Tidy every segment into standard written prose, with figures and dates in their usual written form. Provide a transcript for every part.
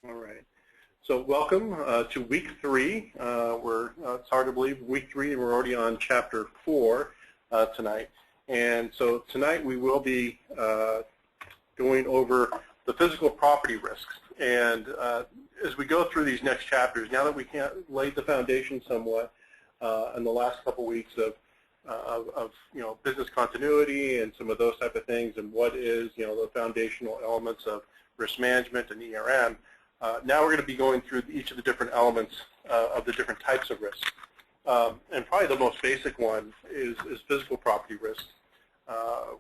All right. So welcome to week 3. It's hard to believe week 3, and we're already on chapter 4 tonight. And so tonight we will be going over the physical property risks. And as we go through these next chapters, now that we laid the foundation somewhat in the last couple weeks of business continuity and some of those type of things, and what is the foundational elements of risk management and ERM. Now we're going to be going through each of the different elements of the different types of risk. And probably the most basic one is physical property risk.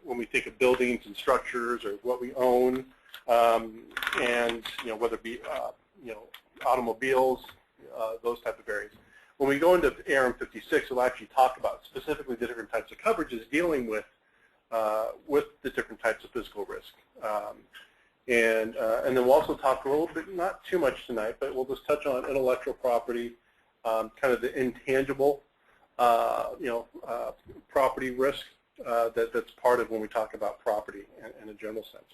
When we think of buildings and structures or what we own, and whether it be automobiles, those type of areas. When we go into ARM 56, we'll actually talk about specifically the different types of coverages dealing with the different types of physical risk. And then we'll also talk a little bit, not too much tonight, but we'll just touch on intellectual property, kind of the intangible, property risk that's part of when we talk about property in a general sense.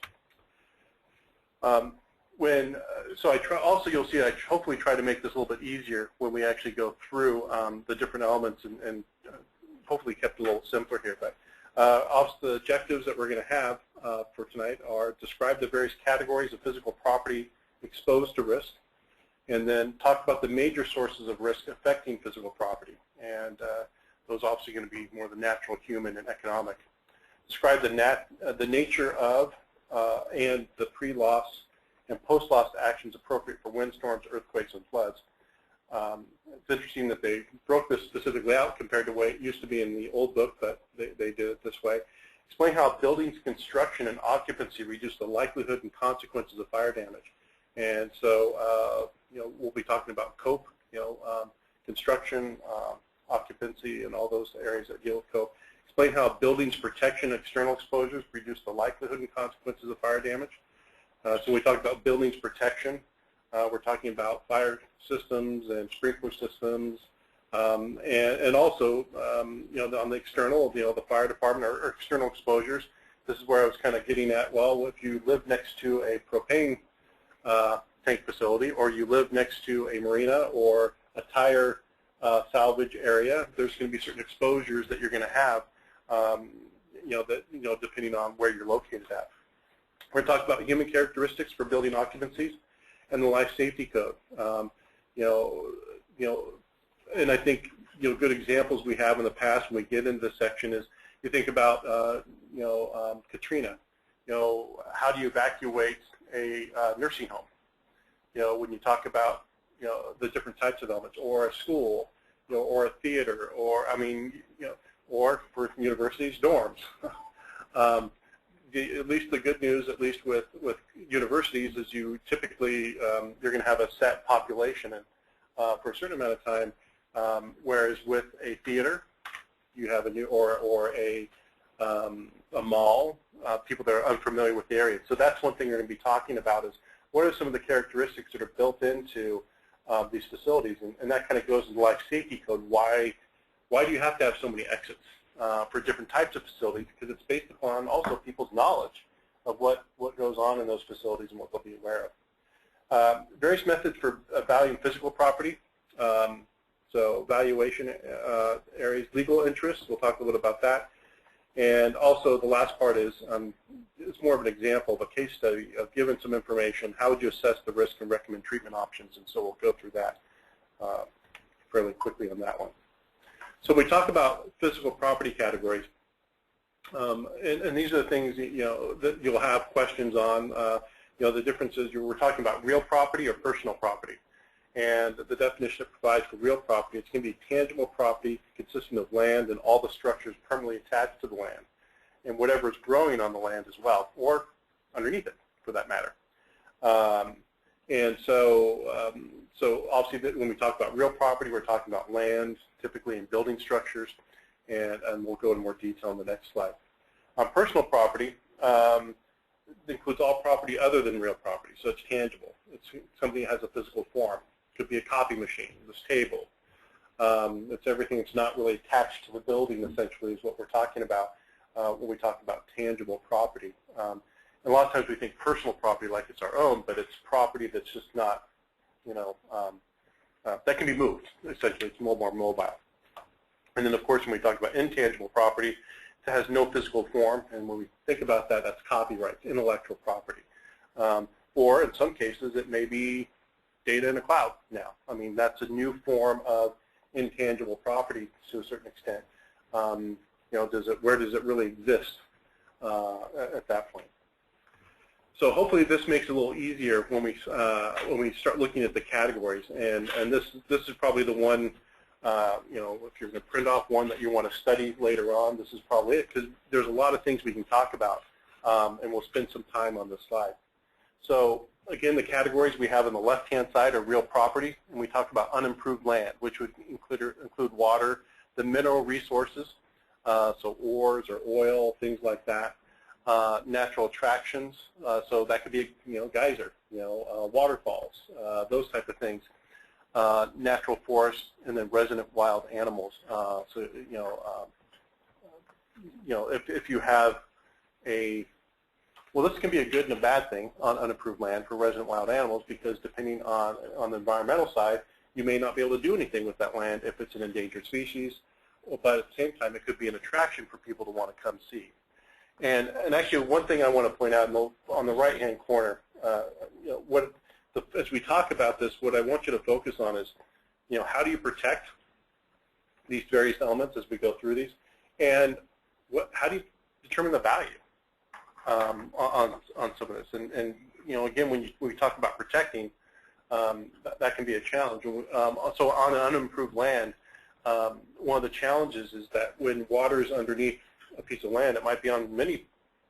You'll see I hopefully try to make this a little bit easier when we actually go through the different elements and hopefully kept it a little simpler here. But also the objectives that we're going to have for tonight are describe the various categories of physical property exposed to risk, and then talk about the major sources of risk affecting physical property. And those obviously going to be more the natural, human, and economic. Describe the nature of and the pre-loss and post-loss actions appropriate for windstorms, earthquakes, and floods. It's interesting that they broke this specifically out compared to the way it used to be in the old book, but they did it this way. Explain how buildings construction and occupancy reduce the likelihood and consequences of fire damage. And so, we'll be talking about COPE, construction, occupancy, and all those areas that deal with COPE. Explain how buildings protection and external exposures reduce the likelihood and consequences of fire damage. So we talked about buildings protection. We're talking about fire systems and sprinkler systems, and also, on the external, the fire department or external exposures. This is where I was kind of getting at. Well, if you live next to a propane tank facility, or you live next to a marina or a tire salvage area, there's going to be certain exposures that you're going to have, depending on where you're located at. We're going to talk about human characteristics for building occupancies and the life safety code. And I think good examples we have in the past when we get into this section is you think about Katrina. How do you evacuate a nursing home? When you talk about the different types of elements, or a school, or a theater, or or for universities, dorms. At least the good news, at least with universities, is you typically you're going to have a set population and for a certain amount of time. Whereas with a theater, you have a mall, people that are unfamiliar with the area. So that's one thing we're going to be talking about is what are some of the characteristics that are built into these facilities, and that kind of goes into the life safety code. Why do you have to have so many exits for different types of facilities? Because it's based upon also people's knowledge of what goes on in those facilities and what they'll be aware of. Various methods for valuing physical property. So valuation areas, legal interests, we'll talk a little bit about that. And also the last part is, it's more of an example of a case study of given some information, how would you assess the risk and recommend treatment options? And so we'll go through that fairly quickly on that one. So we talk about physical property categories, and these are the things that you'll have questions on. The differences, we're talking about real property or personal property. And the definition it provides for real property, it's going to be tangible property consisting of land and all the structures permanently attached to the land, and whatever is growing on the land as well, or underneath it, for that matter. And so, obviously, when we talk about real property, we're talking about land, typically in building structures, and we'll go into more detail on the next slide. On personal property, it includes all property other than real property, so it's tangible. It's something that has a physical form. It could be a copy machine, this table. It's everything that's not really attached to the building, essentially, is what we're talking about when we talk about tangible property. And And a lot of times we think personal property like it's our own, but it's property that's just not, that can be moved. Essentially, it's more mobile. And then, of course, when we talk about intangible property, it has no physical form. And when we think about that, that's copyright, intellectual property. Or in some cases, it may be data in the cloud now. I mean, that's a new form of intangible property to a certain extent. Where does it really exist at that point? So hopefully this makes it a little easier when we start looking at the categories. And this is probably the one, if you're going to print off one that you want to study later on, this is probably it, because there's a lot of things we can talk about, and we'll spend some time on this slide. So again, the categories we have on the left-hand side are real property, and we talk about unimproved land, which would include water, the mineral resources, so ores or oil, things like that. Natural attractions, so that could be geyser, waterfalls, those type of things. Natural forests, and then resident wild animals. If you have this can be a good and a bad thing on unimproved land for resident wild animals, because depending on the environmental side, you may not be able to do anything with that land if it's an endangered species, but at the same time, it could be an attraction for people to want to come see. And actually, one thing I want to point out on the right-hand corner, as we talk about this, what I want you to focus on is, how do you protect these various elements as we go through these, and how do you determine the value on some of this? And again, when we talk about protecting, that can be a challenge. So on an unimproved land, one of the challenges is that when water is underneath a piece of land, it might be on many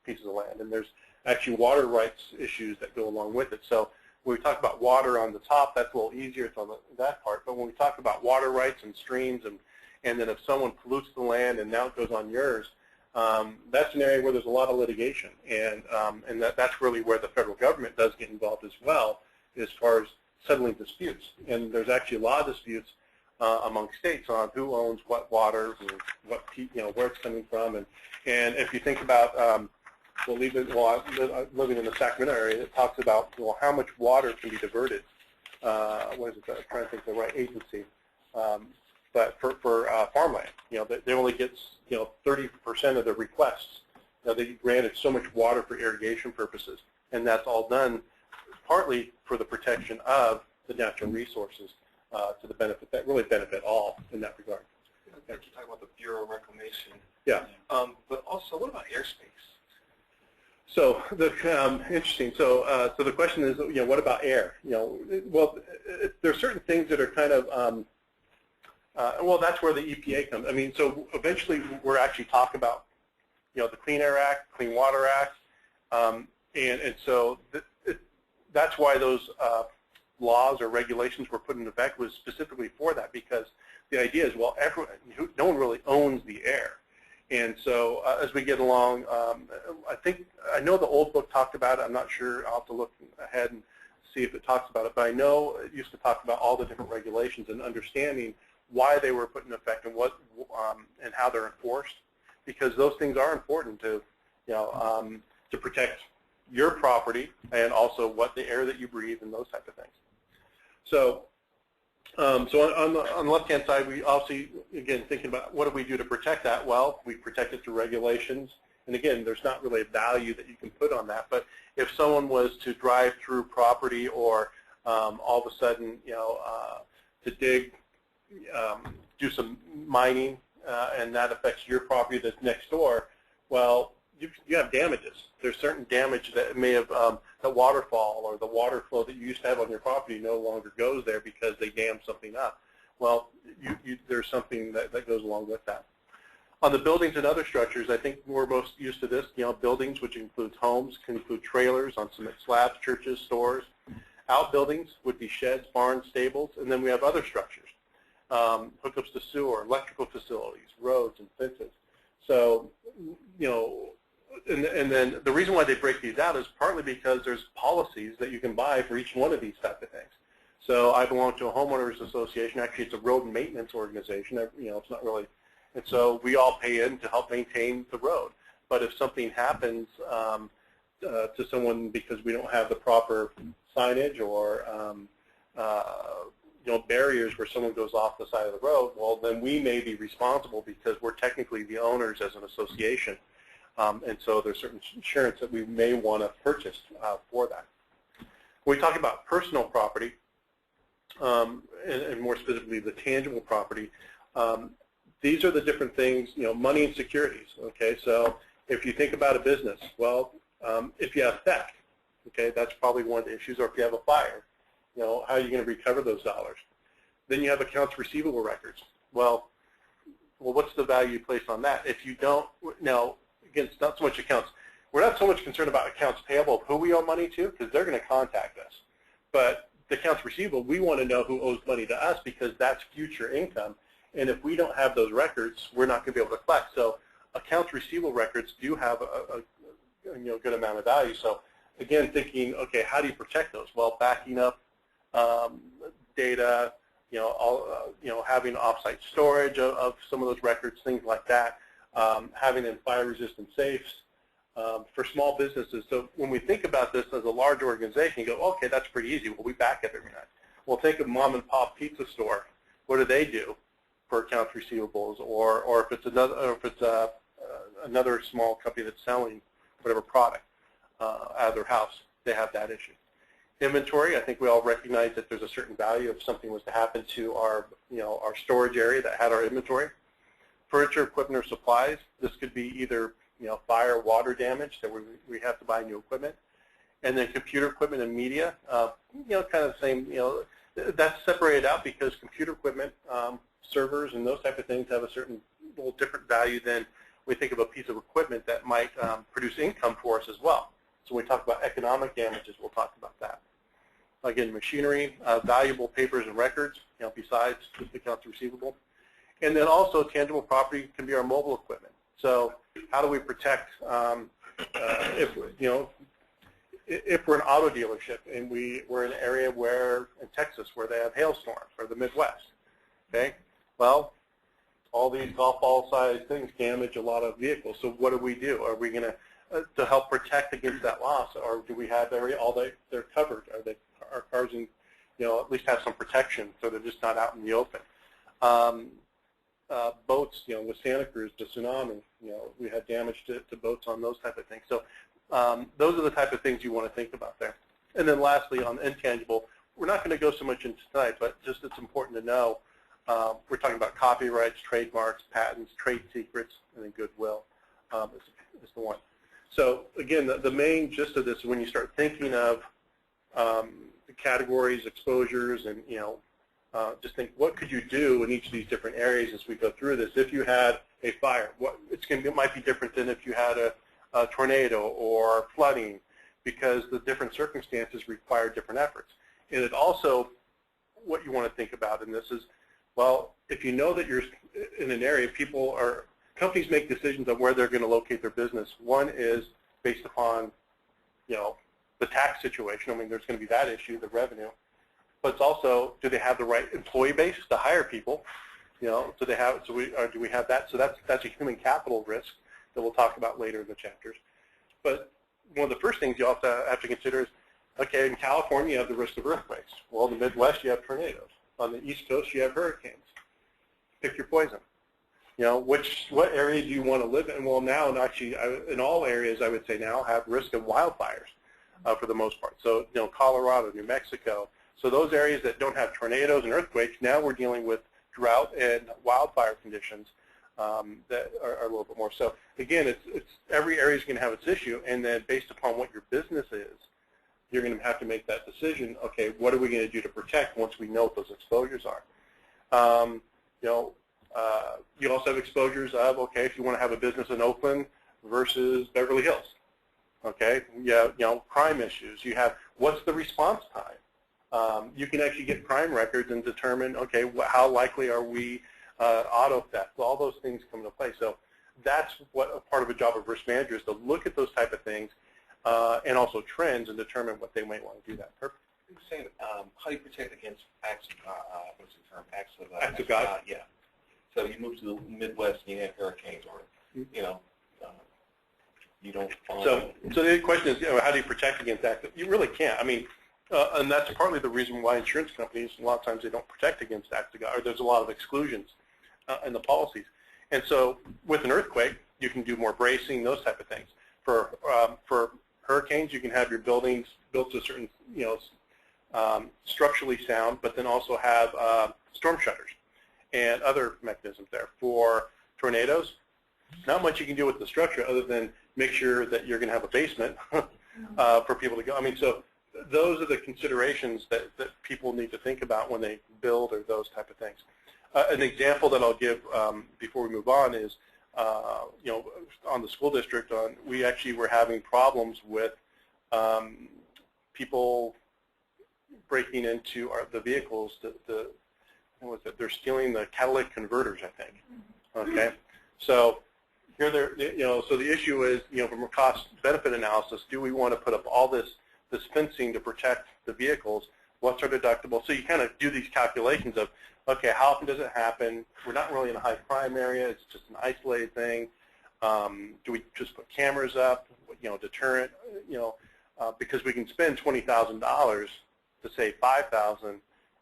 pieces of land, and there's actually water rights issues that go along with it. So when we talk about water on the top, that's a little easier, it's on that part. But when we talk about water rights and streams, and then if someone pollutes the land and now it goes on yours, that's an area where there's a lot of litigation, and that's really where the federal government does get involved as well, as far as settling disputes. And there's actually a lot of disputes among states on who owns what water, and what where it's coming from, and if you think about living in the Sacramento area, it talks about how much water can be diverted. What is it? I'm trying to think of the right agency, but for farmland, they only get 30% of the requests. They granted so much water for irrigation purposes, and that's all done partly for the protection of the natural resources. To the benefit that really benefit all in that regard. I think you talk about the Bureau of Reclamation. Yeah. But also, what about airspace? So interesting. So the question is, what about air? There are certain things that are kind of that's where the EPA comes. I mean, so eventually we're actually talking about the Clean Air Act, Clean Water Act, and so that's why those laws or regulations were put into effect was specifically for that, because the idea is, no one really owns the air. And so as we get along, I know the old book talked about it. I'm not sure. I'll have to look ahead and see if it talks about it. But I know it used to talk about all the different regulations and understanding why they were put in effect and and how they're enforced, because those things are important to protect your property and also the air that you breathe and those type of things. So, on the left-hand side, we obviously, again, thinking about what do we do to protect that? Well, we protect it through regulations. And again, there's not really a value that you can put on that. But if someone was to drive through property, or all of a sudden, to dig, do some mining, and that affects your property that's next door, well, you have damages. There's certain damage that may have, the waterfall or the water flow that you used to have on your property no longer goes there because they dammed something up. Well, there's something that goes along with that. On the buildings and other structures, I think we're most used to this. Buildings, which includes homes, can include trailers on cement slabs, churches, stores. Outbuildings would be sheds, barns, stables, and then we have other structures, hookups to sewer, electrical facilities, roads, and fences. So, and then the reason why they break these out is partly because there's policies that you can buy for each one of these type of things. So I belong to a homeowners association. Actually, it's a road maintenance organization. It's not really, and so we all pay in to help maintain the road. But if something happens, to someone because we don't have the proper signage or barriers where someone goes off the side of the road, well, then we may be responsible because we're technically the owners as an association. And so there's certain insurance that we may want to purchase for that. When we talk about personal property, and more specifically the tangible property, these are the different things, money and securities, okay? So if you think about a business, well, if you have theft, okay, that's probably one of the issues, or if you have a fire, how are you going to recover those dollars? Then you have accounts receivable records. Well, what's the value you place on that? If you don't, now, again, it's not so much accounts. We're not so much concerned about accounts payable of who we owe money to, because they're going to contact us. But the accounts receivable, we want to know who owes money to us because that's future income. And if we don't have those records, we're not going to be able to collect. So accounts receivable records do have a good amount of value. So again, thinking, okay, how do you protect those? Well, backing up data, having off-site storage of some of those records, things like that, having in fire-resistant safes for small businesses. So when we think about this as a large organization, you go, okay, that's pretty easy. Well, we back up every night. Well, think of mom-and-pop pizza store. What do they do for accounts receivables? Or if it's another small company that's selling whatever product out of their house, they have that issue. Inventory, I think we all recognize that there's a certain value if something was to happen to our storage area that had our inventory. Furniture, equipment, or supplies. This could be either fire or water damage that we have to buy new equipment. And then computer equipment and media, kind of the same, that's separated out because computer equipment, servers and those type of things have a certain little different value than we think of a piece of equipment that might produce income for us as well. So when we talk about economic damages, we'll talk about that. Again, machinery, valuable papers and records, besides just accounts receivable. And then also tangible property can be our mobile equipment. So how do we protect if we're an auto dealership and we're in an area in Texas where they have hailstorms or the Midwest, okay? Well, all these golf ball sized things damage a lot of vehicles. So what do we do? Are we going to help protect against that loss, or do we have they're covered? Are cars in, at least have some protection so they're just not out in the open? Boats, with Santa Cruz, the tsunami, we had damage to boats on those type of things. So those are the type of things you want to think about there. And then lastly, on intangible, we're not going to go so much into tonight, but just it's important to know, we're talking about copyrights, trademarks, patents, trade secrets, and then goodwill is the one. So again, the main gist of this is when you start thinking of the categories, exposures, and just think, what could you do in each of these different areas as we go through this? If you had a fire, it might be different than if you had a tornado or flooding, because the different circumstances require different efforts. And it also, what you want to think about in this is, well, if you know that you're in an area, companies make decisions on where they're going to locate their business. One is based upon, the tax situation. I mean, there's going to be that issue, the revenue. But it's also, do they have the right employee base to hire people? Do we have that? So that's a human capital risk that we'll talk about later in the chapters. But one of the first things you also have to consider is, okay, in California you have the risk of earthquakes. Well, in the Midwest you have tornadoes. On the East Coast you have hurricanes. Pick your poison. What area do you want to live in? Well, now, and actually, in all areas, I would say now have risk of wildfires for the most part. So, Colorado, New Mexico. So those areas that don't have tornadoes and earthquakes, now we're dealing with drought and wildfire conditions that are a little bit more. So again, it's every area is going to have its issue, and then based upon what your business is, you're going to have to make that decision. Okay, what are we going to do to protect once we know what those exposures are? You also have exposures of, okay, if you want to have a business in Oakland versus Beverly Hills, okay, crime issues. You have, what's the response time? You can actually get crime records and determine, okay, how likely are we auto theft? All those things come into play. So that's what a part of a job of risk manager is, to look at those type of things and also trends and determine what they might want to do that. Perfect. You were saying, how do you protect against acts of Acts of God? Yeah. So you move to the Midwest and you have hurricanes, or you don't find. So the question is, how do you protect against acts? You really can't. I mean, and that's partly the reason why insurance companies, a lot of times, they don't protect against acts of God, or there's a lot of exclusions in the policies. And so with an earthquake, you can do more bracing, those type of things. For hurricanes, you can have your buildings built to a certain, structurally sound, but then also have storm shutters and other mechanisms there. For tornadoes, not much you can do with the structure other than make sure that you're going to have a basement for people to go. I mean, so those are the considerations that people need to think about when they build or those type of things. An example that I'll give before we move on is, on the school district, we actually were having problems with people breaking into the vehicles. What was it? They're stealing the catalytic converters, I think. Okay, so here so the issue is, from a cost-benefit analysis, do we want to put up all this fencing to protect the vehicles? What's our deductible? So you kind of do these calculations of, okay, how often does it happen? We're not really in a high crime area. It's just an isolated thing. Do we just put cameras up, deterrent, because we can spend $20,000 to save $5,000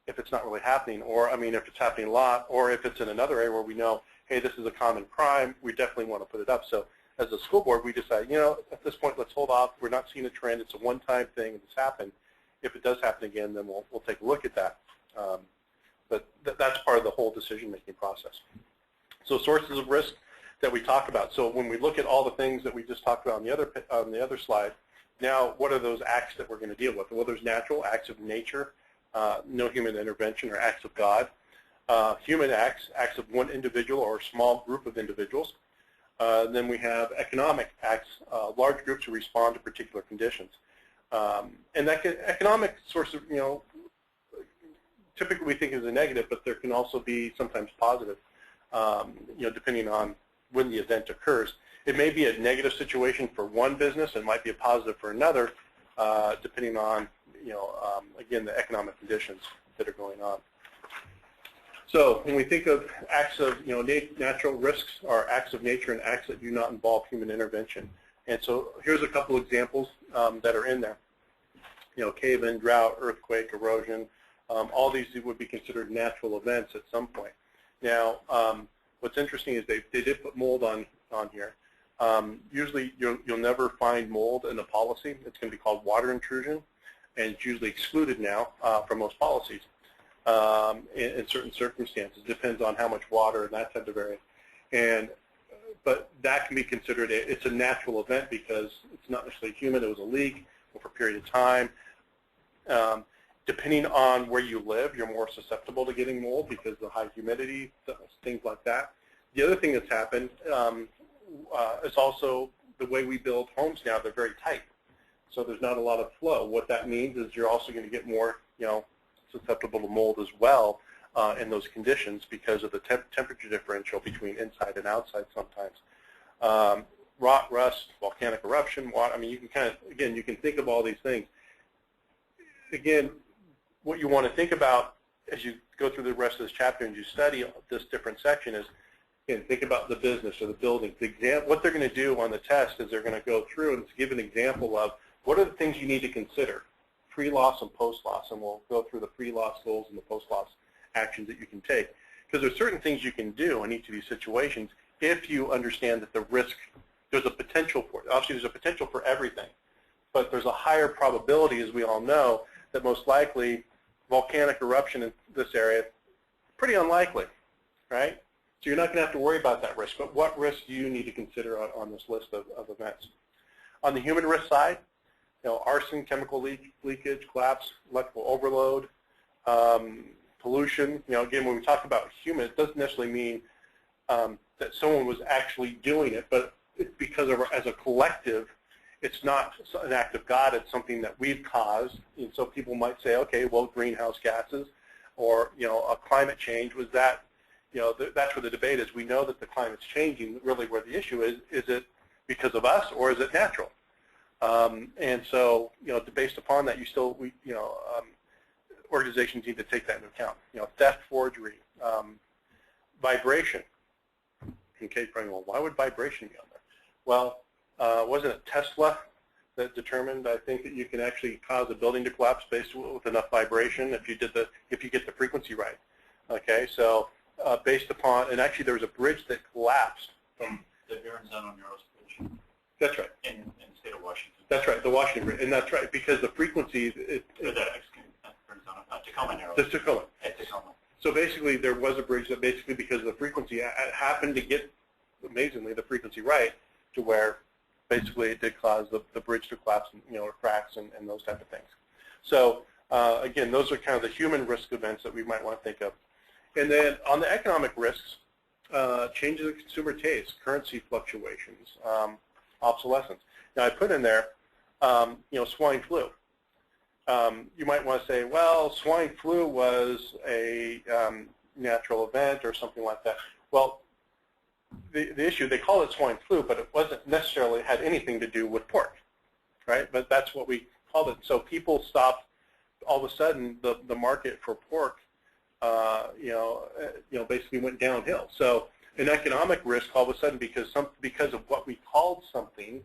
if it's not really happening, or, I mean, if it's happening a lot, or if it's in another area where we know, hey, this is a common crime, we definitely want to put it up. So as a school board, we decide, at this point, let's hold off. We're not seeing a trend. It's a one-time thing. It's happened. If it does happen again, then we'll take a look at that. But that's part of the whole decision-making process. So sources of risk that we talk about. So when we look at all the things that we just talked about on the other slide, now what are those acts that we're going to deal with? Well, there's natural acts of nature, no human intervention, or acts of God. Human acts, acts of one individual or a small group of individuals. Then we have economic acts, large groups who respond to particular conditions. And that economic source of, typically we think is a negative, but there can also be sometimes positive, depending on when the event occurs. It may be a negative situation for one business and might be a positive for another, depending on, again, the economic conditions that are going on. So when we think of acts of, natural risks, are acts of nature and acts that do not involve human intervention. And so here's a couple examples that are in there. Cave-in, drought, earthquake, erosion, all these would be considered natural events at some point. Now, what's interesting is they did put mold on here. Usually you'll never find mold in a policy. It's going to be called water intrusion, and it's usually excluded now from most policies in certain circumstances. It depends on how much water and that type of area. But that can be considered, it's a natural event because it's not necessarily human. It was a leak over a period of time. Depending on where you live, you're more susceptible to getting mold because of the high humidity, things like that. The other thing that's happened is also the way we build homes now. They're very tight, so there's not a lot of flow. What that means is you're also going to get more, susceptible to mold as well in those conditions because of the temperature differential between inside and outside sometimes. Rot, rust, volcanic eruption, water. I mean, you can kind of, again, you can think of all these things. Again, what you want to think about as you go through the rest of this chapter and you study this different section is, again, think about the business or the building. What they're going to do on the test is they're going to go through and give an example of what are the things you need to consider, pre-loss and post-loss, and we'll go through the pre-loss goals and the post-loss actions that you can take. Because there's certain things you can do in each of these situations if you understand that the risk, there's a potential for it. Obviously, there's a potential for everything, but there's a higher probability, as we all know, that most likely volcanic eruption in this area, pretty unlikely, right? So you're not going to have to worry about that risk, but what risk do you need to consider on this list of events? On the human risk side, arson, chemical leakage, collapse, electrical overload, pollution. Again, when we talk about human, it doesn't necessarily mean that someone was actually doing it, but it's because as a collective, it's not an act of God. It's something that we've caused. And so people might say, okay, well, greenhouse gases or, a climate change, was that, that's where the debate is. We know that the climate's changing. Really where the issue is it because of us or is it natural? And so, based upon that, organizations need to take that into account. Theft, forgery, vibration. Okay, probably, well, why would vibration be on there? Well, wasn't it Tesla that determined, I think, that you can actually cause a building to collapse based with enough vibration if you get the frequency right. Okay, so based upon, and actually there was a bridge that collapsed from the Verrazano Narrows Bridge. That's right. In the state of Washington. That's right, the Washington Bridge, and that's right because the frequencies. Tacoma Narrows. The Tacoma. At Tacoma. So basically, there was a bridge that basically, because of the frequency, happened to get, amazingly, the frequency right to where basically it did cause the bridge to collapse, and, or cracks and those type of things. So again, those are kind of the human risk events that we might want to think of. And then on the economic risks, changes in consumer taste, currency fluctuations, obsolescence. Now I put in there, swine flu. You might want to say, well, swine flu was a natural event or something like that. Well, the issue, they call it swine flu, but it wasn't necessarily had anything to do with pork, right? But that's what we called it. So people stopped, all of a sudden, the market for pork, basically went downhill. So an economic risk, all of a sudden, because of what we called something,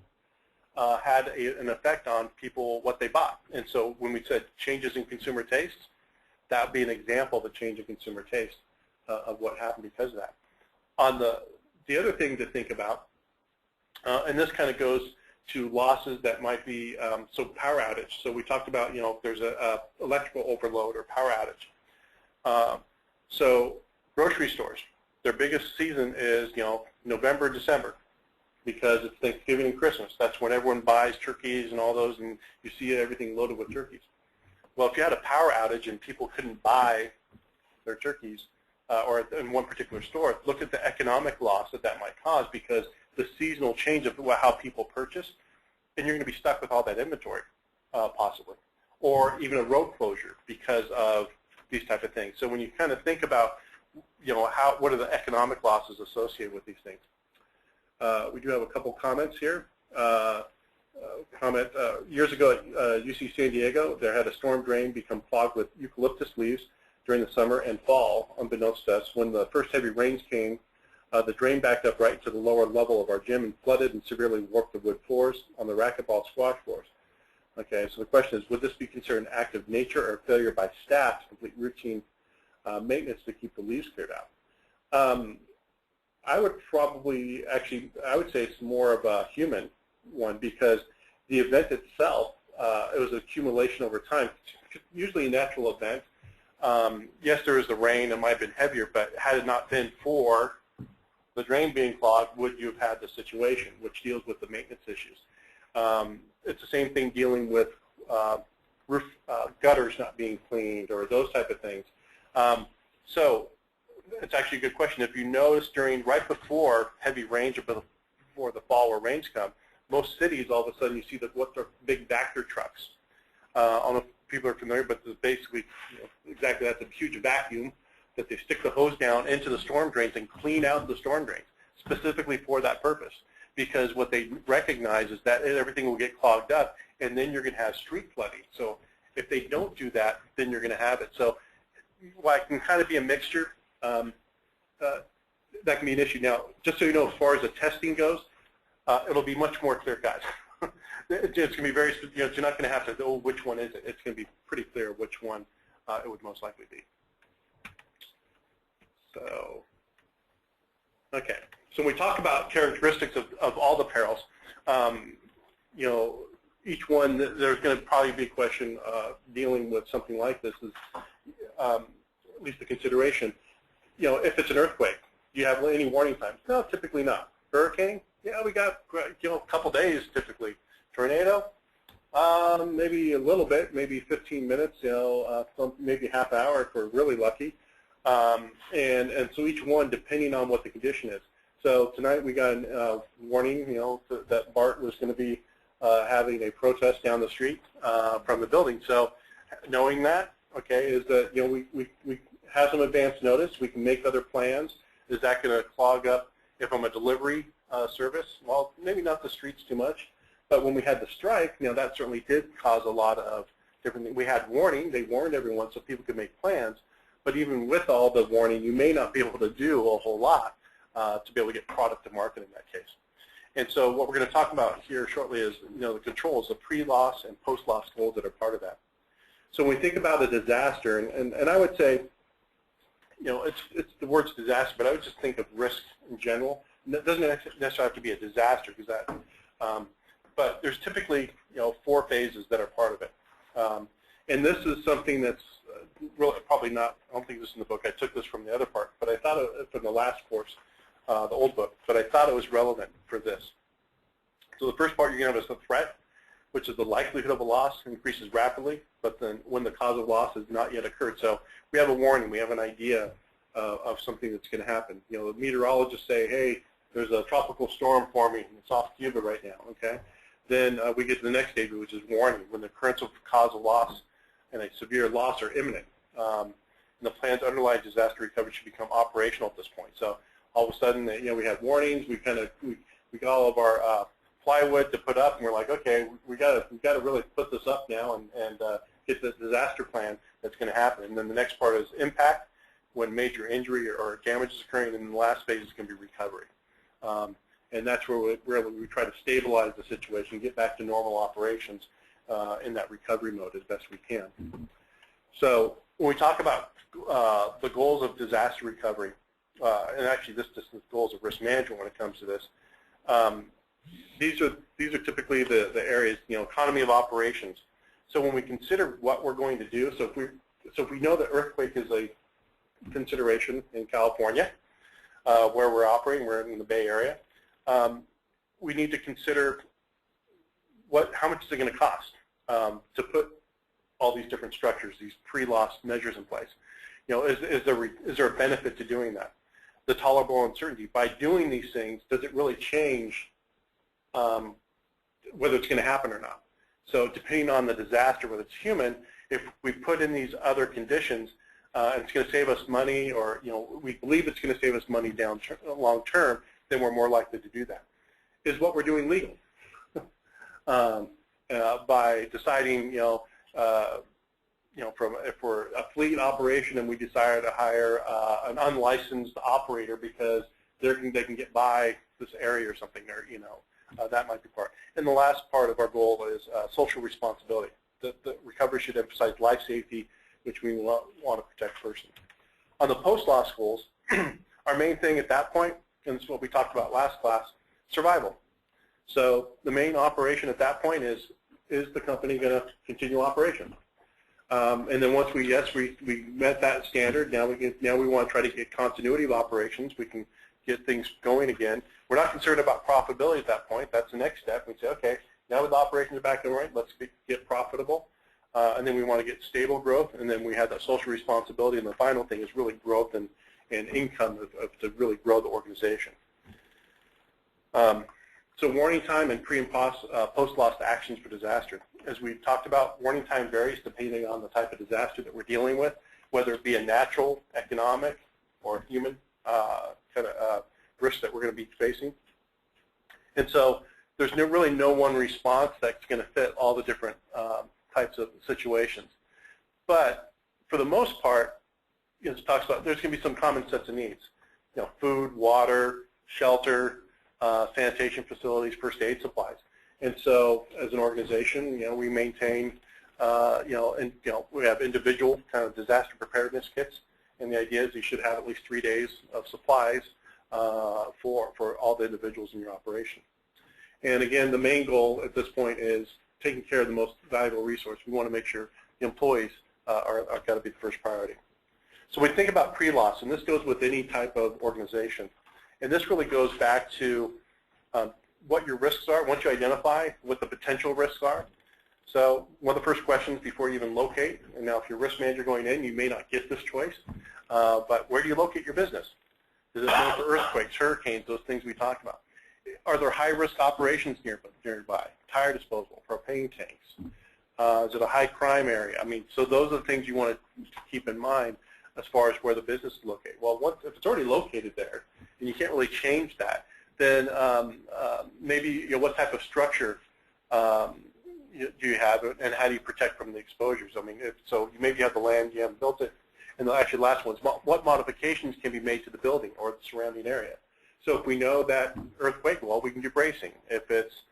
had an effect on people, what they bought. And so when we said changes in consumer taste, that would be an example of a change in consumer taste of what happened because of that. On the other thing to think about, and this kind of goes to losses that might be, so power outage. So we talked about, if there's a electrical overload or power outage. So grocery stores, their biggest season is, November, December, because it's Thanksgiving and Christmas. That's when everyone buys turkeys and all those, and you see everything loaded with turkeys. Well, if you had a power outage and people couldn't buy their turkeys, or in one particular store, look at the economic loss that might cause, because the seasonal change of how people purchase, and you're going to be stuck with all that inventory, possibly, or even a road closure because of these type of things. So when you kind of think about, what are the economic losses associated with these things? We do have a couple comments here. Years ago at UC San Diego, there had a storm drain become clogged with eucalyptus leaves during the summer and fall, unbeknownst to us. When the first heavy rains came, the drain backed up right to the lower level of our gym and flooded and severely warped the wood floors on the racquetball squash floors. Okay, so the question is, would this be considered an act of nature or failure by staff to complete routine maintenance to keep the leaves cleared out? I would probably, I would say it's more of a human one, because the event itself, it was an accumulation over time, usually a natural event. Yes, there was the rain, it might have been heavier, but had it not been for the drain being clogged, would you have had the situation, which deals with the maintenance issues. It's the same thing dealing with roof gutters not being cleaned or those type of things. So it's actually a good question. If you notice right before heavy rains or before the fall where rains come, most cities, all of a sudden, you see what the big Vactor trucks. I don't know if people are familiar, but it's basically exactly that's a huge vacuum that they stick the hose down into the storm drains and clean out the storm drains specifically for that purpose. Because what they recognize is that everything will get clogged up, and then you're going to have street flooding. So if they don't do that, then you're going to have it. So while it can kind of be a mixture, that can be an issue. Now, just so you know, as far as the testing goes, it'll be much more clear, guys. It's going to be very, you're not going to have to know which one is it. It's going to be pretty clear which one it would most likely be. So, okay. So when we talk about characteristics of all the perils, each one, there's going to probably be a question dealing with something like this is at least the consideration. If it's an earthquake, do you have any warning times? No, typically not. Hurricane? Yeah, we got a couple days typically. Tornado? Maybe a little bit, maybe 15 minutes, maybe half hour if we're really lucky. And so each one, depending on what the condition is. So tonight we got a warning, that BART was going to be having a protest down the street from the building. So knowing that, okay, is that we have some advance notice. We can make other plans. Is that going to clog up if I'm a delivery service? Well, maybe not the streets too much. But when we had the strike, that certainly did cause a lot of different things. We had warning. They warned everyone so people could make plans. But even with all the warning, you may not be able to do a whole lot to be able to get product to market in that case. And so what we're going to talk about here shortly is, the controls, the pre-loss and post-loss goals that are part of that. So when we think about a disaster, and I would say, it's the word's disaster, but I would just think of risk in general. It doesn't necessarily have to be a disaster, because that, but there's typically, 4 phases that are part of it. And this is something that's really probably not, I don't think this is in the book. I took this from the other part, but I thought from the last course, the old book, but I thought it was relevant for this. So the first part you're going to have is the threat, which is the likelihood of a loss increases rapidly, but then when the cause of loss has not yet occurred. So we have a warning, we have an idea of something that's going to happen. The meteorologists say, hey, there's a tropical storm forming, it's off Cuba right now, okay? Then we get to the next stage, which is warning, when the occurrence of cause of loss and a severe loss are imminent. And the plan's underlying disaster recovery should become operational at this point. So all of a sudden, we have warnings. We got all of our plywood to put up, and we're like, okay, we got to really put this up now and get the disaster plan that's going to happen. And then the next part is impact, when major injury or damage is occurring, and then the last phase is going to be recovery. And that's where we try to stabilize the situation, get back to normal operations in that recovery mode as best we can. So when we talk about the goals of disaster recovery, and actually this is the goals of risk management when it comes to this, these are typically the areas, economy of operations. So when we consider what we're going to do, so if we know that earthquake is a consideration in California, where we're operating, we're in the Bay Area, we need to consider how much is it going to cost to put all these different structures, these pre-loss measures in place. Is there a benefit to doing that? The tolerable uncertainty. By doing these things, does it really change whether it's going to happen or not? So depending on the disaster, whether it's human, if we put in these other conditions, and it's going to save us money, or we believe it's going to save us money long term, then we're more likely to do that. Is what we're doing legal? By deciding, if we're a fleet operation and we decide to hire an unlicensed operator because they can get by this area or something, or that might be part. And the last part of our goal is social responsibility. The recovery should emphasize life safety, which we want to protect first. On the post-loss goals, our main thing at that point, and this is what we talked about last class, survival. So the main operation at that point is the company going to continue operation? And then once we met that standard, now we want to try to get continuity of operations. We can get things going again. We're not concerned about profitability at that point. That's the next step. We say, okay, now with the operations back in right, let's get profitable. And then we want to get stable growth, and then we have that social responsibility, and the final thing is really growth and income to really grow the organization. So warning time and pre and post-loss actions for disaster. As we've talked about, warning time varies depending on the type of disaster that we're dealing with, whether it be a natural, economic, or human risk that we're going to be facing. And so there's really no one response that's going to fit all the different types of situations. But for the most part, it talks about there's going to be some common sets of needs. Food, water, shelter, sanitation facilities, first aid supplies. And so as an organization, we maintain, we have individual kind of disaster preparedness kits. And the idea is you should have at least 3 days of supplies for all the individuals in your operation. And again, the main goal at this point is taking care of the most valuable resource. We want to make sure the employees are got to be the first priority. So we think about pre-loss, and this goes with any type of organization. And this really goes back to what your risks are, once you identify what the potential risks are. So one of the first questions before you even locate, and now if you're a risk manager going in, you may not get this choice, but where do you locate your business? Is it known for earthquakes, hurricanes, those things we talked about? Are there high-risk operations nearby? Tire disposal, propane tanks? Is it a high-crime area? I mean, so those are the things you want to keep in mind as far as where the business is located. Well, if it's already located there, and you can't really change that, then maybe what type of structure do you have, and how do you protect from the exposures? I mean, so maybe you have the land, you haven't built it, and actually the last one is what modifications can be made to the building or the surrounding area. So if we know that earthquake, well, we can do bracing. If it's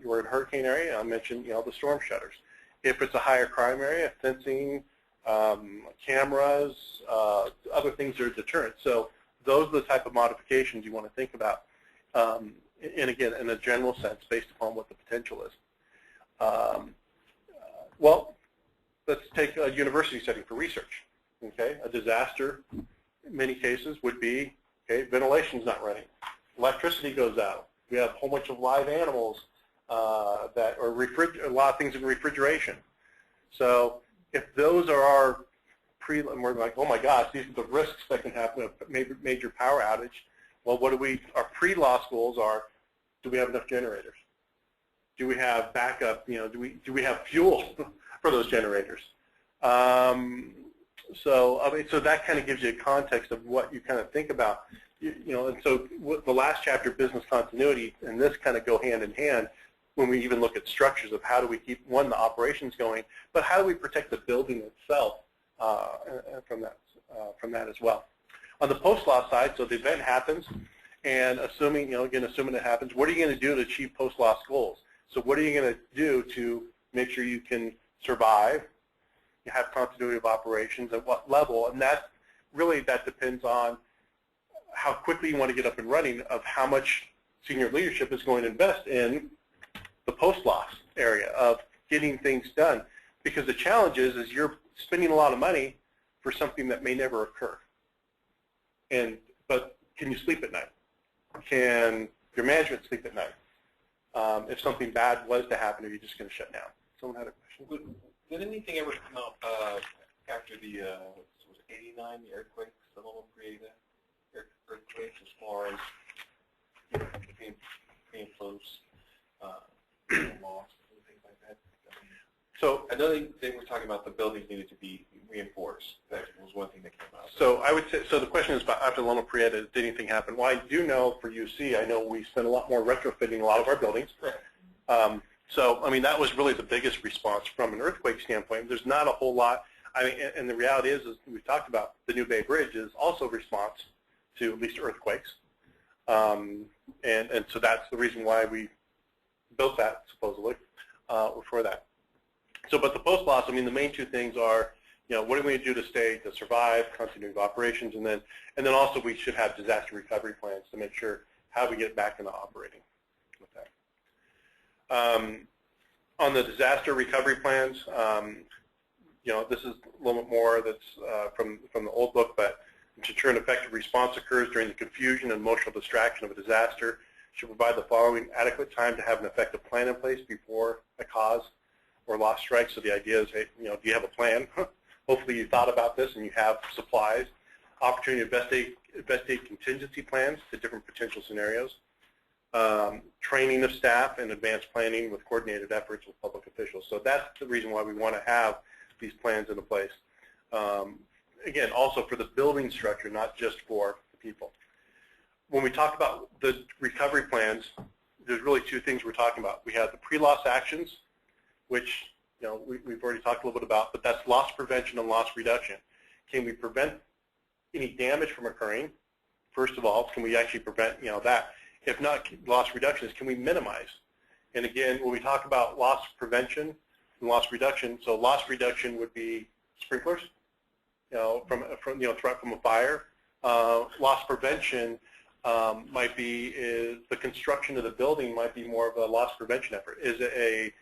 we're in a hurricane area, I mentioned the storm shutters. If it's a higher crime area, fencing, cameras, other things that are deterrent. So those are the type of modifications you want to think about. And again, in a general sense, based upon what the potential is. Well, let's take a university setting for research. Okay, a disaster, in many cases, would be ventilation's not running, electricity goes out. We have a whole bunch of live animals that are a lot of things in refrigeration. So if those are our and we're like, oh my gosh, these are the risks that can happen of major power outage. Well, our pre-loss goals are: do we have enough generators? Do we have backup? Do we have fuel for those generators? So that kind of gives you a context of what you kind of think about. And so the last chapter, business continuity, and this kind of go hand in hand when we even look at structures of how do we keep, one, the operations going, but how do we protect the building itself from that as well. On the post-loss side, so the event happens, and assuming it happens, what are you going to do to achieve post-loss goals? So what are you going to do to make sure you can survive, you have continuity of operations, at what level? And that depends on how quickly you want to get up and running, of how much senior leadership is going to invest in the post-loss area of getting things done. Because the challenge is you're spending a lot of money for something that may never occur. But can you sleep at night? Can your management sleep at night? If something bad was to happen, are you just going to shut down? Someone had a question? Did anything ever come out after the, was it 89, the earthquakes, the Loma Prieta earthquakes, as far as being close, lost, and things like that? So I know they were talking about the buildings needed to be reinforced. That was one thing that came out. So I would say, so the question is about after Loma Prieta, did anything happen? Well, I do know for UC, I know we spent a lot more retrofitting a lot of our buildings. Right. So, I mean, that was really the biggest response from an earthquake standpoint. There's not a whole lot. I mean, and the reality is we've talked about the New Bay Bridge is also a response to at least earthquakes. And so that's the reason why we built that, supposedly, for that. So, but the post-loss, I mean, the main two things are, what are we going to do to survive, continuity of operations, and then also we should have disaster recovery plans to make sure how we get back into operating with that. On the disaster recovery plans, this is a little bit more that's from the old book, but to ensure an effective response occurs during the confusion and emotional distraction of a disaster, should provide the following: adequate time to have an effective plan in place before a cause or loss strikes. So the idea is, hey, do you have a plan? Hopefully you thought about this and you have supplies. Opportunity to investigate contingency plans to different potential scenarios. Training of staff and advanced planning with coordinated efforts with public officials. So that's the reason why we want to have these plans into place. Again, also for the building structure, not just for the people. When we talk about the recovery plans, there's really two things we're talking about. We have the pre-loss actions, which we've already talked a little bit about, but that's loss prevention and loss reduction. Can we prevent any damage from occurring? First of all, can we actually prevent that? If not, loss reduction is, can we minimize? And again, when we talk about loss prevention and loss reduction, so loss reduction would be sprinklers, from threat from a fire. Loss prevention might be the construction of the building might be more of a loss prevention effort. Is it a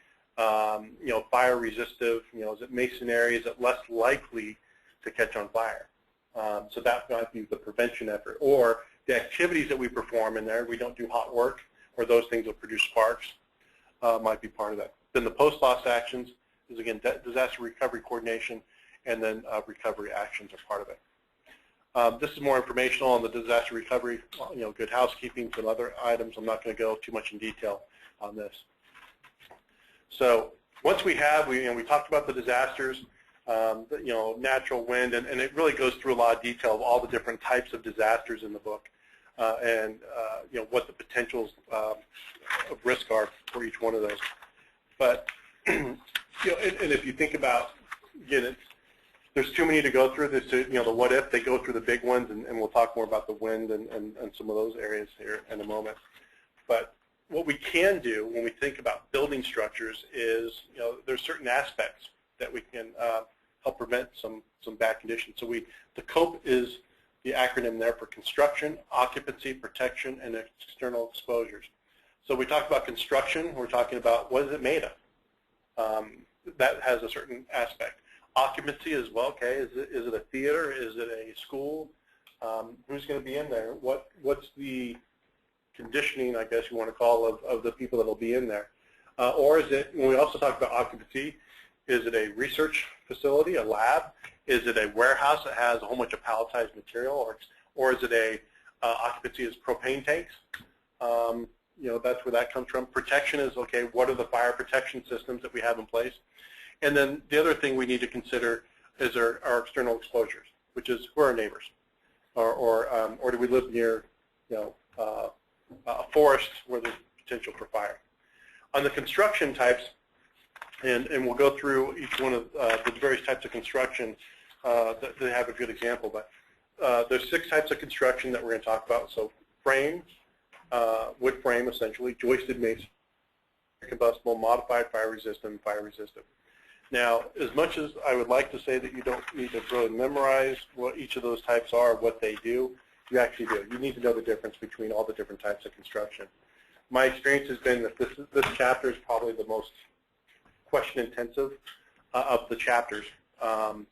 fire resistive? Is it masonry? Is it less likely to catch on fire? So that might be the prevention effort. Or the activities that we perform in there, we don't do hot work, or those things will produce sparks, might be part of that. Then the post-loss actions is, again, disaster recovery coordination, and then recovery actions are part of it. This is more informational on the disaster recovery, good housekeeping, some other items. I'm not going to go too much in detail on this. So once we talked about the disasters, natural wind, and it really goes through a lot of detail of all the different types of disasters in the book, and what the potentials of risk are for each one of those. But and if you think about, again, there's too many to go through. There's, the what if, they go through the big ones, and we'll talk more about the wind and some of those areas here in a moment. But what we can do when we think about building structures is, there's certain aspects that we can help prevent some bad conditions. So the COPE is the acronym there for construction, occupancy, protection, and external exposures. So we talk about construction, we're talking about what is it made of. That has a certain aspect. Occupancy as well, okay, is it a theater, is it a school, who's going to be in there, what's the conditioning, I guess you want to call, of the people that will be in there. Or is it, when we also talk about occupancy, is it a research facility, a lab? Is it a warehouse that has a whole bunch of palletized material? Or is it a occupancy is propane tanks? That's where that comes from. Protection is, okay, what are the fire protection systems that we have in place? And then the other thing we need to consider is our external exposures, which is who are our neighbors? Or do we live near, a forest where there's potential for fire? On the construction types, and we'll go through each one of the various types of construction that they have a good example, but there's 6 types of construction that we're going to talk about. So frame, wood frame essentially, joisted masonry, combustible, modified fire resistant, fire resistant. Now, as much as I would like to say that you don't need to really memorize what each of those types are, what they do, you actually do. You need to know the difference between all the different types of construction. My experience has been that this chapter is probably the most question-intensive of the chapters. And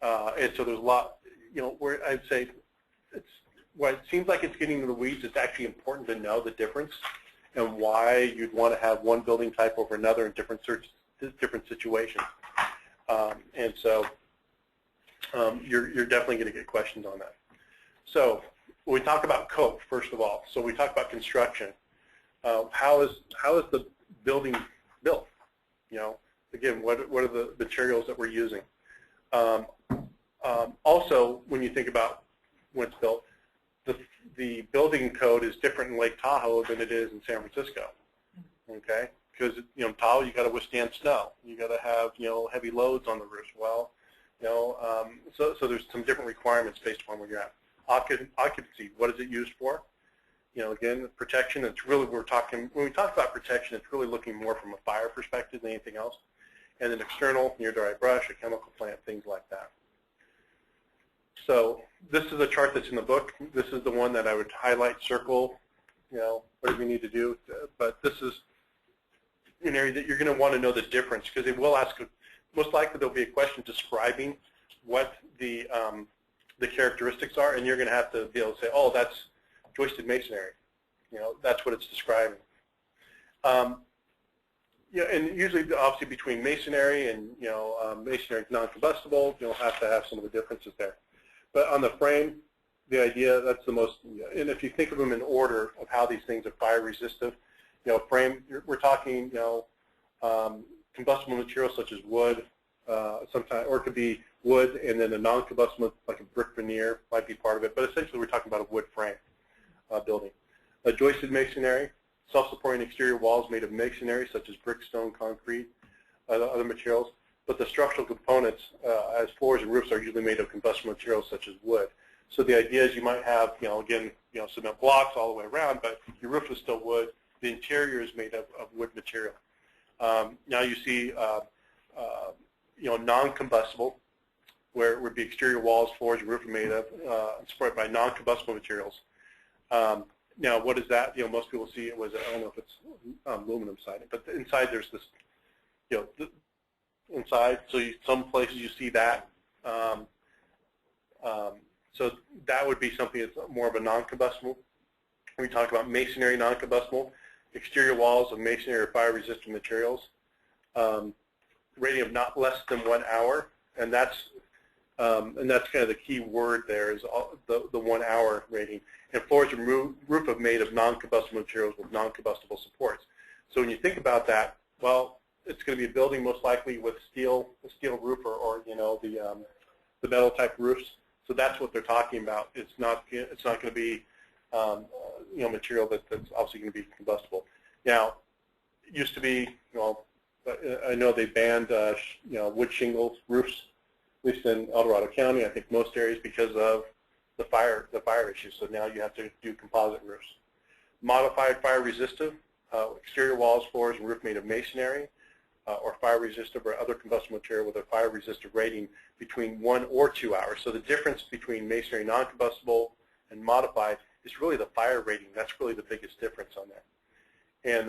so there's a lot, where I'd say it seems like it's getting into the weeds. It's actually important to know the difference and why you'd want to have one building type over another in different situations. And so you're definitely going to get questions on that. So when we talk about COPE, first of all, so we talk about construction. How is the building built? Again, what are the materials that we're using? Also, when you think about when it's built, the building code is different in Lake Tahoe than it is in San Francisco. Okay, because Tahoe, you got to withstand snow. You got to have heavy loads on the roof. Well, so there's some different requirements based upon where you're at. Occupancy, what is it used for? Again, protection. It's really when we talk about protection, it's really looking more from a fire perspective than anything else. And then external, near dry brush, a chemical plant, things like that. So this is a chart that's in the book. This is the one that I would highlight, circle, what do we need to do? But this is an area that you're going to want to know the difference, because they will ask, most likely there'll be a question describing what the characteristics are, and you're going to have to be able to say, oh, that's joisted masonry. That's what it's describing. And usually, obviously, between masonry and masonry non-combustible, you'll have to have some of the differences there. But on the frame, the idea, that's the most, and if you think of them in order of how these things are fire resistant, frame, we're talking, combustible materials such as wood, sometimes, or it could be wood and then a non-combustible, like a brick veneer, might be part of it. But essentially, we're talking about a wood frame building. A joisted masonry, self-supporting exterior walls made of masonry, such as brick, stone, concrete, other materials. But the structural components, as floors and roofs, are usually made of combustible materials such as wood. So the idea is you might have, again, cement blocks all the way around, but your roof is still wood. The interior is made of wood material. Now you see, non-combustible, where it would be exterior walls, floors, and roof are made of, supported by non-combustible materials. Now, what is that? Most people see it was, I don't know if it's aluminum siding, but inside there's this, inside. So some places you see that. So that would be something that's more of a non-combustible. We talk about masonry non-combustible, exterior walls of masonry or fire-resistant materials, rating of not less than 1 hour, and that's kind of the key word there is the 1 hour rating. And floors and roof are made of non-combustible materials with non-combustible supports. So when you think about that, well, it's going to be a building most likely with a steel roof or the metal type roofs. So that's what they're talking about. It's not going to be material that's obviously going to be combustible. Now, it used to be, I know they banned wood shingles roofs at least in El Dorado County, I think most areas, because of the fire issues. So now you have to do composite roofs. Modified fire resistive, exterior walls, floors, and roof made of masonry, or fire resistive or other combustible material with a fire resistive rating between 1 or 2 hours. So the difference between masonry non-combustible and modified is really the fire rating. That's really the biggest difference on there. And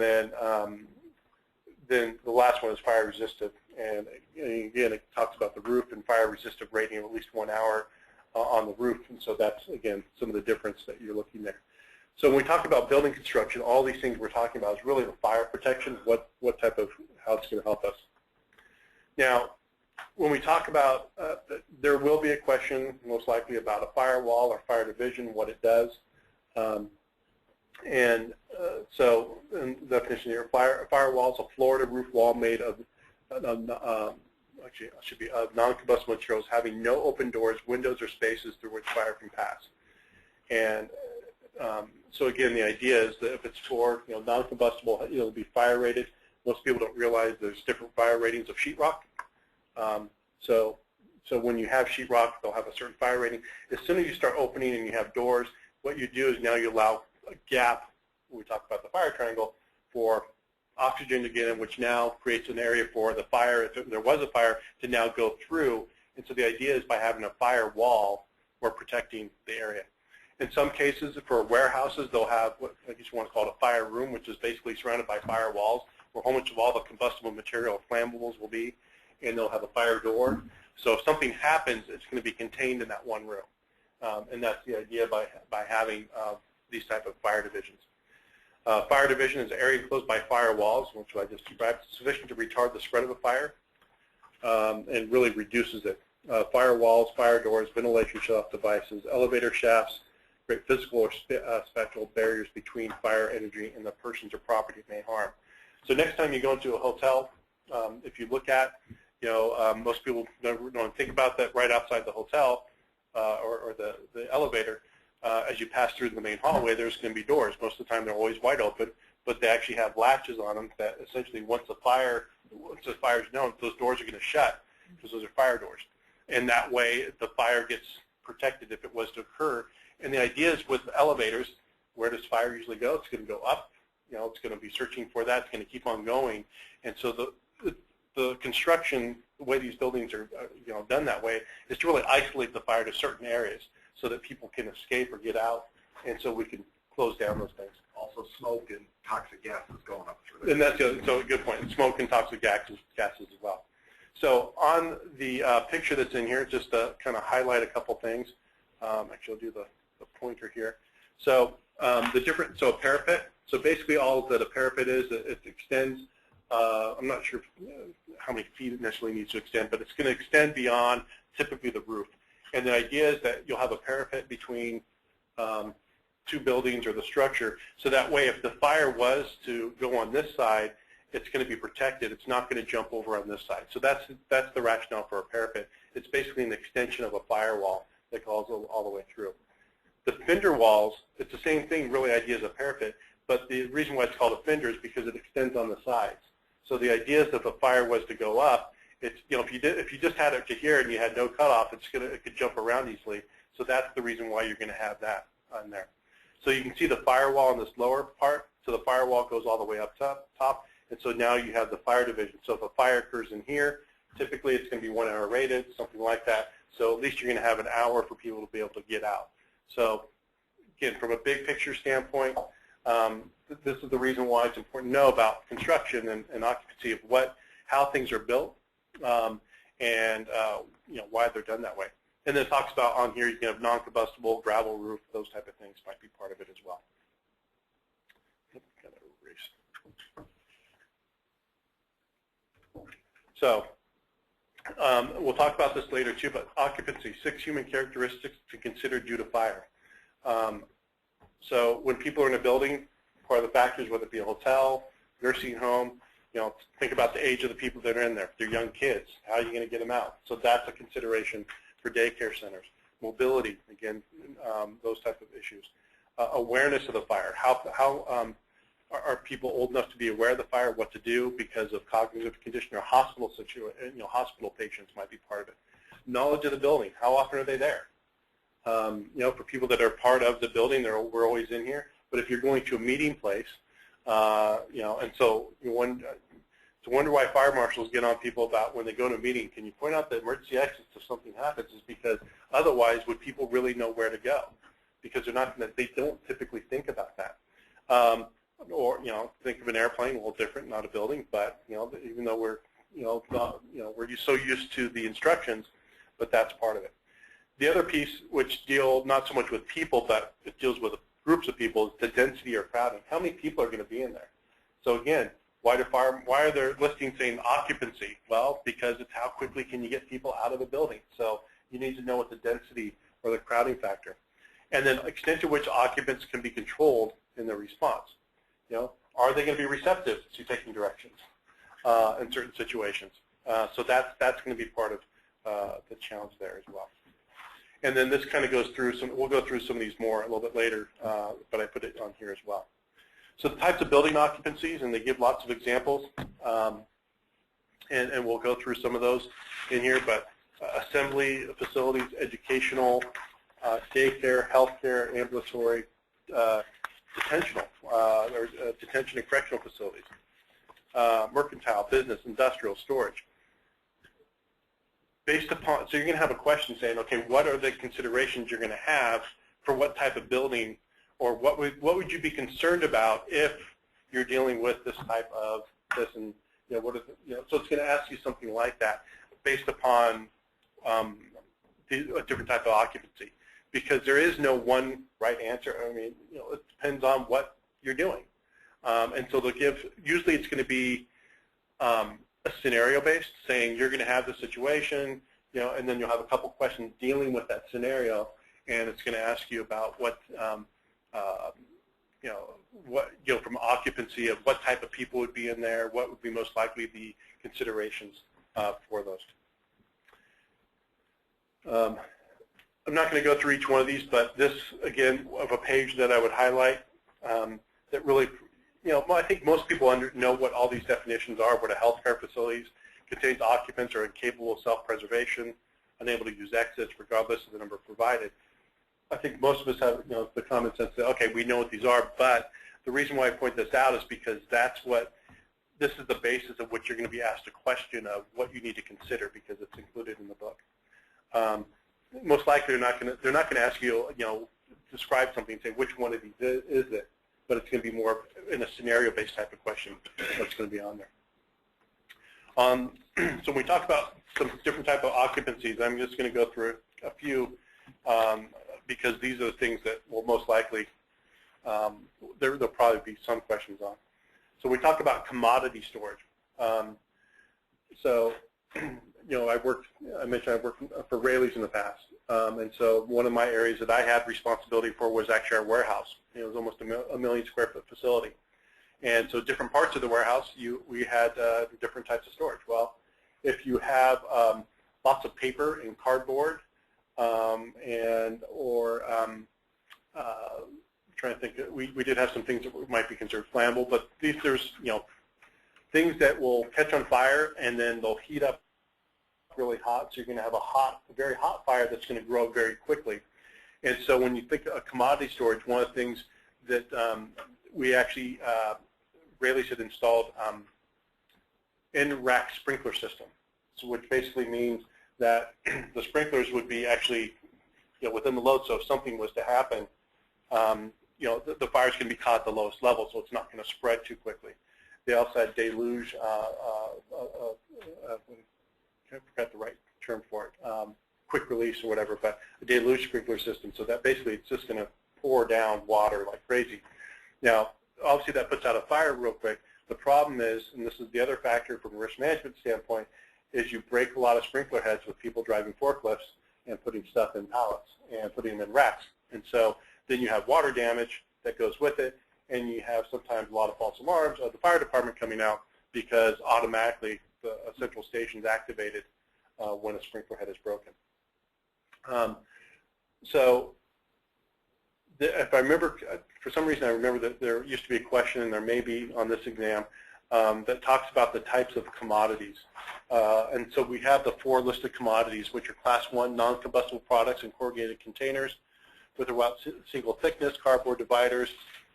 then the last one is fire resistive. And again, it talks about the roof and fire resistive rating of at least 1 hour on the roof. And so that's, again, some of the difference that you're looking there. So when we talk about building construction, all these things we're talking about is really the fire protection, what type of, how it's going to help us. Now, when we talk about, there will be a question most likely about a firewall or fire division, what it does. So in the definition here, firewall is a floor to roof wall made of, actually it should be of non-combustible materials having no open doors, windows, or spaces through which fire can pass. And so again, the idea is that if it's for non-combustible, it'll be fire rated. Most people don't realize there's different fire ratings of sheetrock. So when you have sheetrock, they'll have a certain fire rating. As soon as you start opening and you have doors, what you do is now you allow a gap, when we talk about the fire triangle, for oxygen to get in, which now creates an area for the fire, if there was a fire, to now go through. And so the idea is by having a fire wall, we're protecting the area. In some cases, for warehouses, they'll have what I guess you want to call it a fire room, which is basically surrounded by fire walls, where a whole bunch of all the combustible material, flammables will be, and they'll have a fire door. So if something happens, it's going to be contained in that one room. And that's the idea by having these type of fire divisions. Fire division is an area enclosed by fire walls, which I just described, sufficient to retard the spread of a fire and really reduces it. Fire walls, fire doors, ventilation shutoff devices, elevator shafts, create physical or spectral barriers between fire energy and the persons or property it may harm. So next time you go into a hotel, if you look at, most people don't think about that right outside the hotel or the elevator. As you pass through the main hallway, there's going to be doors. Most of the time, they're always wide open, but they actually have latches on them that essentially, once the fire is known, those doors are going to shut because those are fire doors. And that way, the fire gets protected if it was to occur. And the idea is with elevators, where does fire usually go? It's going to go up. It's going to be searching for that. It's going to keep on going. And so the construction, the way these buildings are done that way, is to really isolate the fire to certain areas so that people can escape or get out, and so we can close down those things. Also, smoke and toxic gases going up through there. And that's so a good point. Smoke and toxic gases as well. So on the picture that's in here, just to kind of highlight a couple things. Actually, I'll do the pointer here. So so a parapet. So basically, all that a parapet is, it extends. I'm not sure how many feet it necessarily needs to extend, but it's going to extend beyond typically the roof. And the idea is that you'll have a parapet between two buildings or the structure, so that way if the fire was to go on this side, it's going to be protected. It's not going to jump over on this side. So that's the rationale for a parapet. It's basically an extension of a firewall that goes all the way through. The fender walls, it's the same thing, really, idea as a parapet, but the reason why it's called a fender is because it extends on the sides. So the idea is that if a fire was to go up, it's, if you just had it to here and you had no cutoff, it could jump around easily. So that's the reason why you're going to have that on there. So you can see the firewall in this lower part. So the firewall goes all the way up top, and so now you have the fire division. So if a fire occurs in here, typically it's going to be 1 hour rated, something like that. So at least you're going to have an hour for people to be able to get out. So again, from a big picture standpoint, this is the reason why it's important to know about construction and occupancy of how things are built. And why they're done that way. And then it talks about on here you can have non-combustible, gravel roof, those type of things might be part of it as well. So we'll talk about this later too, but occupancy, 6 human characteristics to consider due to fire. So when people are in a building, part of the factors, whether it be a hotel, nursing home, think about the age of the people that are in there. If they're young kids, how are you going to get them out? So that's a consideration for daycare centers. Mobility, again, those type of issues. Awareness of the fire. How are people old enough to be aware of the fire, what to do because of cognitive condition or hospital situation? Hospital patients might be part of it. knowledge of the building. How often are they there? You know, for people that are part of the building, we're always in here. But if you're going to a meeting place, you know, and so you wonder why fire marshals get on people about when they go to a meeting. Can you point out the emergency exits if something happens? Is because otherwise, would people really know where to go? Because they don't typically think about that. Or you know, think of an airplane, a little different, not a building, but you know, even though we're we're so used to the instructions, but that's part of it. The other piece, which deals not so much with people, but it deals with groups of people, is the density or crowding. How many people are going to be in there? So again, why are there listings saying occupancy? Well, because it's how quickly can you get people out of the building. So you need to know what the density or the crowding factor. And then extent to which occupants can be controlled in their response. You know, are they going to be receptive to taking directions in certain situations? So that's going to be part of the challenge there as well. And then this kind of goes through we'll go through some of these more a little bit later, but I put it on here as well. So the types of building occupancies, and they give lots of examples, and we'll go through some of those in here, but assembly facilities, educational, daycare, healthcare, ambulatory, detention and correctional facilities, mercantile, business, industrial, storage. Based upon, so you're going to have a question saying, okay, what are the considerations you're going to have for what type of building, or what would you be concerned about if you're dealing with this type of this, and you know, so it's going to ask you something like that based upon a different type of occupancy, because there is no one right answer. I mean, you know, it depends on what you're doing, and so they'll give. Usually, it's going to be a scenario-based, saying you're going to have the situation, you know, and then you'll have a couple questions dealing with that scenario, and it's going to ask you about what, from occupancy of what type of people would be in there, what would be most likely the considerations for those. I'm not going to go through each one of these, but this, again, of a page that I would highlight that really, you know, I think most people know what all these definitions are. What a healthcare facility contains occupants are incapable of self-preservation, unable to use exits regardless of the number provided. I think most of us have, you know, the common sense that, okay, we know what these are, but the reason why I point this out is because this is the basis of what you're going to be asked a question of what you need to consider, because it's included in the book. Most likely they're not going to ask you, you know, describe something and say which one of these is it, but it's going to be more in a scenario-based type of question that's going to be on there. So when we talk about some different type of occupancies, I'm just going to go through a few because these are the things that will most likely, there'll probably be some questions on. So we talk about commodity storage. So, you know, I mentioned I've worked for Raley's in the past. And so one of my areas that I had responsibility for was actually our warehouse. It was almost a million square foot facility. And so different parts of the warehouse, we had different types of storage. Well, if you have lots of paper and cardboard trying to think, we did have some things that might be considered flammable, but there's, you know, things that will catch on fire and then they'll heat up really hot, so you're going to have a very hot fire that's going to grow very quickly. And so when you think of commodity storage, one of the things that we actually, Raley's had installed in-rack sprinkler system, so which basically means that the sprinklers would be actually, you know, within the load, so if something was to happen, you know, the fire's going to be caught at the lowest level, so it's not going to spread too quickly. They also had deluge, I forgot the right term for it, quick release or whatever, but a deluge sprinkler system, so that basically it's just going to pour down water like crazy. Now, obviously that puts out a fire real quick. The problem is, and this is the other factor from a risk management standpoint, is you break a lot of sprinkler heads with people driving forklifts and putting stuff in pallets and putting them in racks. And so then you have water damage that goes with it, and you have sometimes a lot of false alarms of the fire department coming out because automatically a central station is activated when a sprinkler head is broken. If I remember, for some reason I remember that there used to be a question, and there may be on this exam, that talks about the types of commodities. And so we have the 4 listed commodities, which are Class 1 non-combustible products in corrugated containers with about single thickness, cardboard dividers.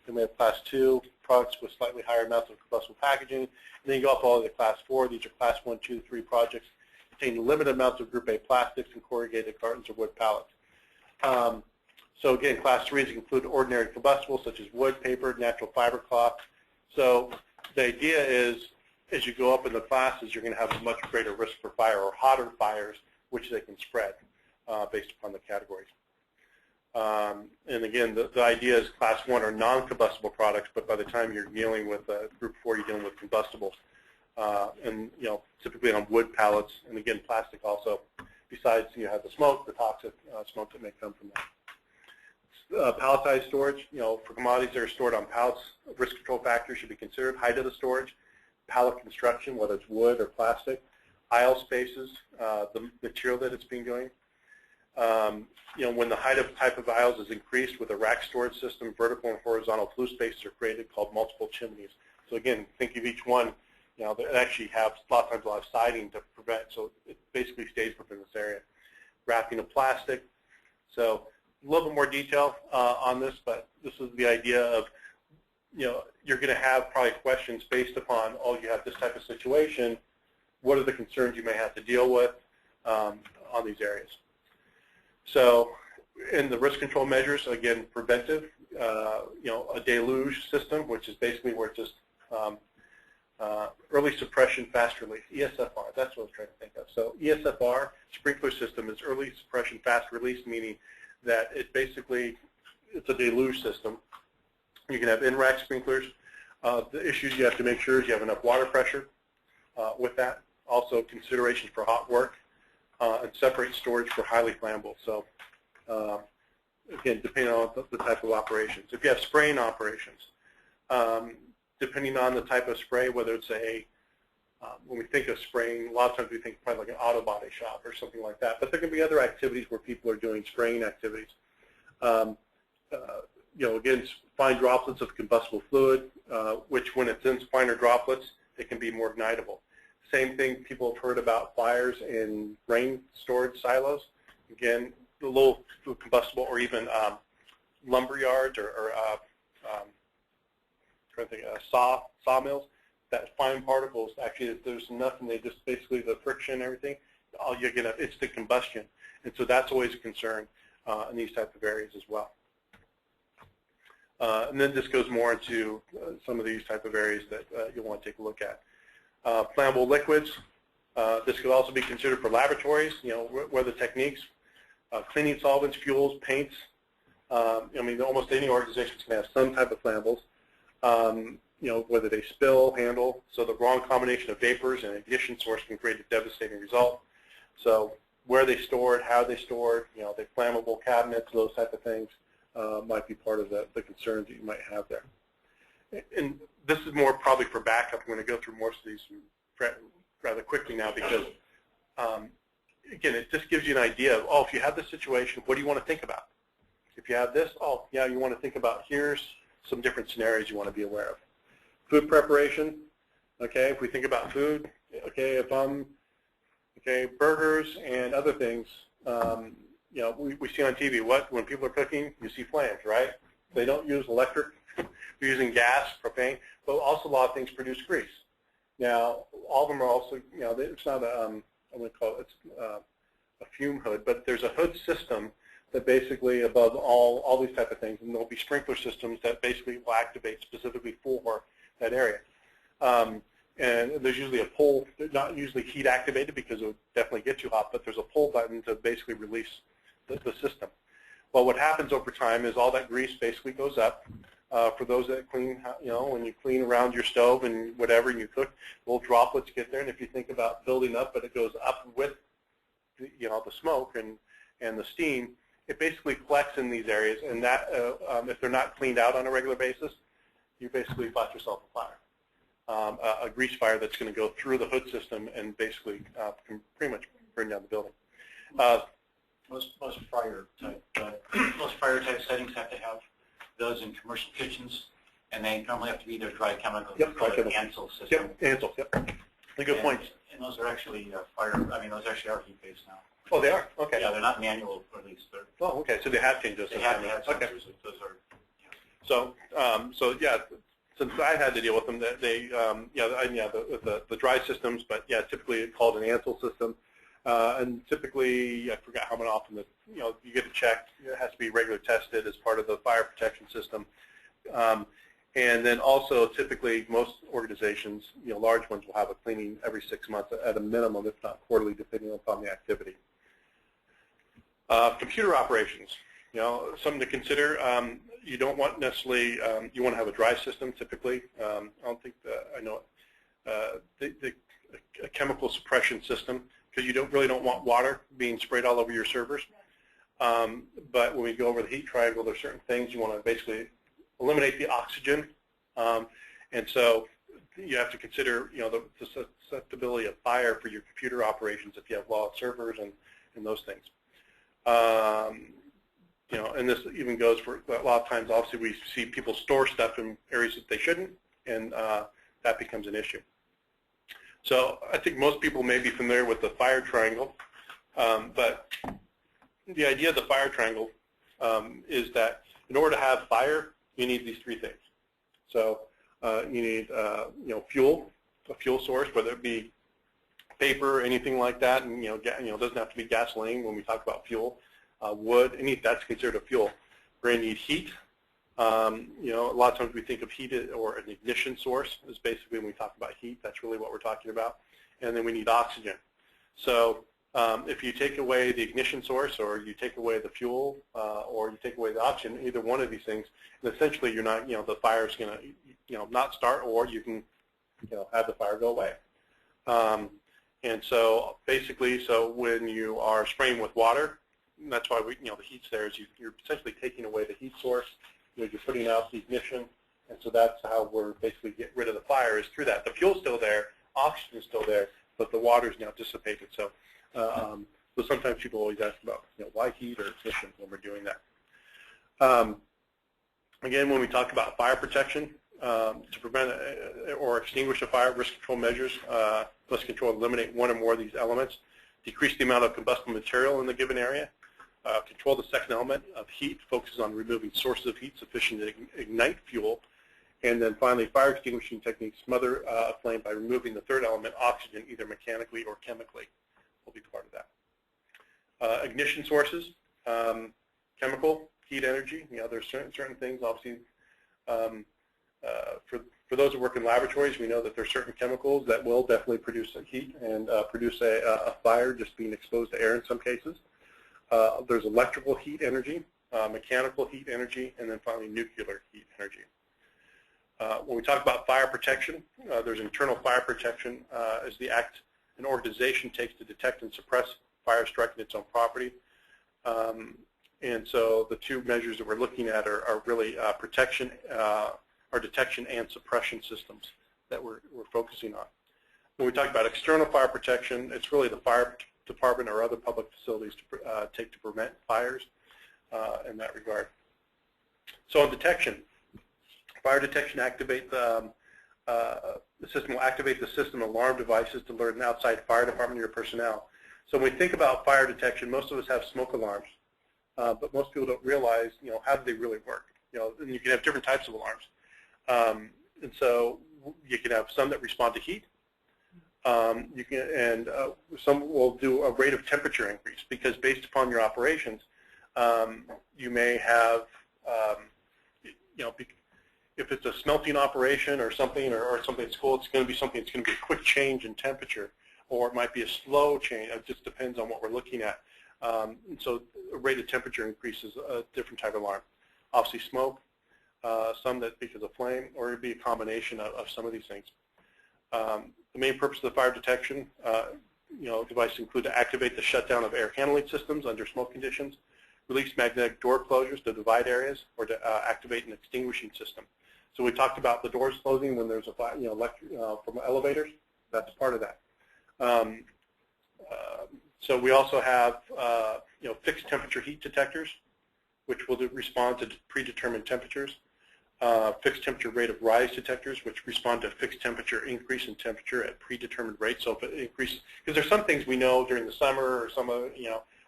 Then we have Class 2 products with slightly higher amounts of combustible packaging. And then you go up all the way to Class 4. These are Class 1, 2, 3 projects containing limited amounts of Group A plastics and corrugated cartons or wood pallets. So again, Class 3s include ordinary combustibles such as wood, paper, natural fiber cloth. So the idea is, as you go up in the classes, you're going to have a much greater risk for fire or hotter fires, which they can spread based upon the categories. And again, the idea is Class 1 are non-combustible products, but by the time you're dealing with Group 4, you're dealing with combustibles. And typically on wood pallets, and again, plastic also. Besides, you have the smoke, the toxic smoke that may come from that. Palletized storage, for commodities that are stored on pallets, risk control factors should be considered. Height of the storage, pallet construction, whether it's wood or plastic, aisle spaces, the material that it's being doing. When the height of type of aisles is increased with a rack storage system, vertical and horizontal flue spaces are created called multiple chimneys. So again, think of each one, they actually have a lot of times a lot of siding to prevent, so it basically stays within this area. Wrapping of plastic. So a little bit more detail on this, but this is the idea of, you're going to have probably questions based upon, you have this type of situation, what are the concerns you may have to deal with on these areas. So in the risk control measures, again, preventive, a deluge system, which is basically where it's just early suppression, fast release, ESFR, that's what I was trying to think of. So ESFR, sprinkler system, is early suppression, fast release, meaning that it's a deluge system. You can have in-rack sprinklers. The issues you have to make sure is you have enough water pressure with that. Also considerations for hot work and separate storage for highly flammable. So again, depending on the type of operations. If you have spraying operations, depending on the type of spray, whether it's when we think of spraying, a lot of times we think probably like an auto body shop or something like that. But there can be other activities where people are doing spraying activities. Again, fine droplets of combustible fluid, which when it's in finer droplets, it can be more ignitable. Same thing, people have heard about fires in grain storage silos. Again, the little combustible or even lumber yards or sawmills. That fine particles, actually, there's nothing, they just basically the friction and everything, all you're going to, it's the combustion. And so that's always a concern in these type of areas as well. And then this goes more into some of these type of areas that you'll want to take a look at. Flammable liquids, this could also be considered for laboratories, where the techniques, cleaning solvents, fuels, paints. Almost any organization is going to have some type of flammables. Whether they spill, handle, so the wrong combination of vapors and ignition source can create a devastating result. So where they stored, how they stored, the flammable cabinets, those type of things might be part of the concerns that you might have there. And this is more probably for backup. I'm going to go through most of these rather quickly now because, again, it just gives you an idea of, if you have this situation, what do you want to think about? If you have this, you want to think about here's some different scenarios you want to be aware of. Food preparation, okay, if we think about food, okay, if burgers and other things, we see on TV, when people are cooking, you see flames, right? They don't use electric, they're using gas, propane, but also a lot of things produce grease. Now, all of them are also, it's not I'm going to call it, a fume hood, but there's a hood system that basically above all these type of things, and there'll be sprinkler systems that basically will activate specifically for that area. And there's usually a pull, not usually heat activated because it would definitely get too hot, but there's a pull button to basically release the system. Well, what happens over time is all that grease basically goes up. For those that clean, when you clean around your stove and whatever and you cook, little droplets get there, and if you think about building up, but it goes up with the smoke and the steam, it basically collects in these areas, and that if they're not cleaned out on a regular basis, you basically bought yourself a fire, a grease fire that's going to go through the hood system and basically can pretty much burn down the building. Most fire type settings have to have those in commercial kitchens, and they normally have to be either dry chemical. Yep, dry chemical. Ansel system. Yep, Ansel. Yep. A good point. And those are actually those actually are heat-based now. Oh, they are? Okay. Yeah, they're not manual release. Oh, okay. So they have changed those. They have sensors. Okay. Those are. So yeah, since I had to deal with them, the dry systems, but yeah, typically it's called an Ansel system, and typically I forgot how often you get it checked. It has to be regularly tested as part of the fire protection system, and then also typically most organizations, large ones, will have a cleaning every 6 months at a minimum, if not quarterly, depending upon the activity. Computer operations. Something to consider. You don't want necessarily, you want to have a dry system typically. I don't think I know a chemical suppression system, because you really don't want water being sprayed all over your servers. But when we go over the heat triangle, there's certain things you want to basically eliminate the oxygen. And so you have to consider, the susceptibility of fire for your computer operations if you have large servers and those things. And this even goes for a lot of times. Obviously, we see people store stuff in areas that they shouldn't, and that becomes an issue. So I think most people may be familiar with the fire triangle, but the idea of the fire triangle is that in order to have fire, you need these three things. So you need a fuel source, whether it be paper or anything like that, and it doesn't have to be gasoline when we talk about fuel. Wood, that's considered a fuel. We're going to need heat. A lot of times we think of heat or an ignition source is basically when we talk about heat. That's really what we're talking about. And then we need oxygen. So if you take away the ignition source, or you take away the fuel, or you take away the oxygen, either one of these things, and essentially you're not, the fire is going to, not start, or you can, have the fire go away. And so basically, when you are spraying with water, and that's why the heat's there, is you're essentially taking away the heat source. You're putting out the ignition, and so that's how we're basically getting rid of the fire, is through that. The fuel's still there, oxygen is still there, but the water's now dissipated. So, so sometimes people always ask about, why heat or ignition when we're doing that. Again, when we talk about fire protection, to prevent or extinguish a fire, risk control measures must control and eliminate one or more of these elements. Decrease the amount of combustible material in the given area. Control the second element of heat, focuses on removing sources of heat sufficient to ignite fuel. And then finally, fire extinguishing techniques smother a flame by removing the third element, oxygen, either mechanically or chemically, will be part of that. Ignition sources, chemical, heat energy. There's certain things, obviously, for those who work in laboratories, we know that there's certain chemicals that will definitely produce heat and produce a fire, just being exposed to air in some cases. There's electrical heat energy, mechanical heat energy, and then finally nuclear heat energy. When we talk about fire protection, there's internal fire protection as the act an organization takes to detect and suppress fire striking its own property. And so the two measures that we're looking at are really protection, or detection and suppression systems that we're focusing on. When we talk about external fire protection, it's really the fire department or other public facilities to take to prevent fires in that regard. So on detection, fire detection the system will activate the system alarm devices to alert an outside fire department or your personnel. So when we think about fire detection, most of us have smoke alarms, but most people don't realize, how do they really work? And you can have different types of alarms. And so you can have some that respond to heat. Some will do a rate of temperature increase, because based upon your operations, you may have, if it's a smelting operation or something, or something at school, it's going to be something that's going to be a quick change in temperature, or it might be a slow change. It just depends on what we're looking at. And so a rate of temperature increase is a different type of alarm. Obviously smoke, some that because of flame, or it'd be a combination of some of these things. The main purpose of the fire detection devices include to activate the shutdown of air handling systems under smoke conditions, release magnetic door closures to divide areas, or to activate an extinguishing system. So we talked about the doors closing when there's a fire, from elevators. That's part of that. So we also have fixed temperature heat detectors, which will respond to predetermined temperatures. fixed temperature rate of rise detectors, which respond to a fixed temperature increase in temperature at predetermined rates. So if it increases, because there's some things we know during the summer or some of,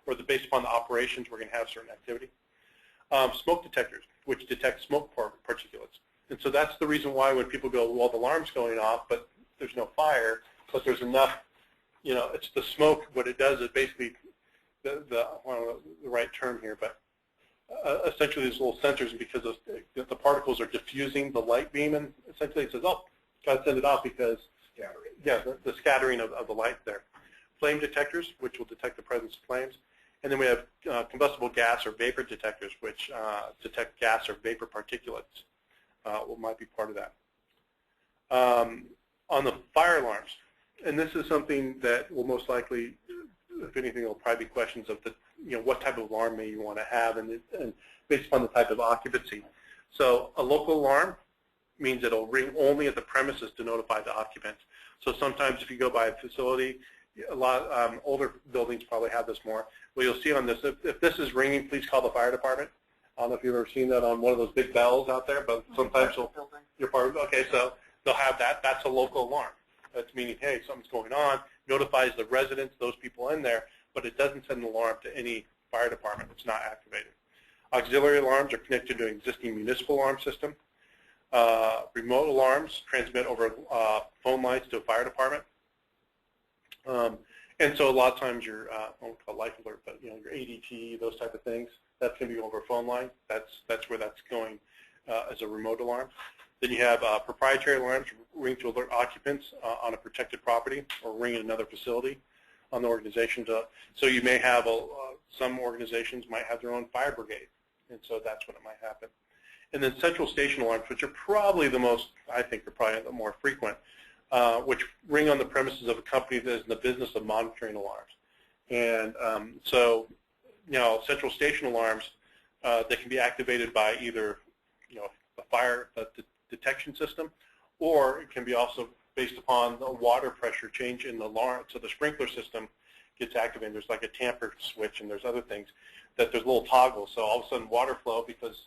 or based upon the operations, we're going to have certain activity. Smoke detectors, which detect smoke particulates. And so that's the reason why when people go, well, the alarm's going off, but there's no fire, but there's enough, it's the smoke. What it does is basically, I don't know the right term here, but essentially these little sensors, because the particles are diffusing the light beam, and essentially it says, oh, got to send it off because, the scattering of the light there. Flame detectors, which will detect the presence of flames. And then we have combustible gas or vapor detectors, which detect gas or vapor particulates. Might be part of that. On the fire alarms, and this is something that will most likely, if anything, will probably be questions of the, what type of alarm may you want to have, and based upon the type of occupancy. So a local alarm means it'll ring only at the premises to notify the occupants. So sometimes if you go by a facility, a lot older buildings probably have this more. Well, you'll see on this, if this is ringing, please call the fire department. I don't know if you've ever seen that on one of those big bells out there, but sometimes your part. Okay, so they'll have that. That's a local alarm. That's meaning, hey, something's going on. Notifies the residents, those people in there, but it doesn't send an alarm to any fire department. It's not activated. Auxiliary alarms are connected to an existing municipal alarm system. Remote alarms transmit over phone lines to a fire department. And so a lot of times your, I won't call life alert, but your ADT, those type of things, that's going to be over a phone line. That's where that's going as a remote alarm. Then you have proprietary alarms, ring to alert occupants on a protected property, or ring in another facility on the organization. So you may have some organizations might have their own fire brigade, and so that's when it might happen. And then central station alarms, which are probably the most, I think, they're probably the more frequent, which ring on the premises of a company that is in the business of monitoring alarms. And so, central station alarms, they can be activated by either, the fire detection system, or it can be also based upon the water pressure change in the alarm. So the sprinkler system gets activated. There's like a tamper switch, and there's other things that there's little toggles. So all of a sudden, water flow, because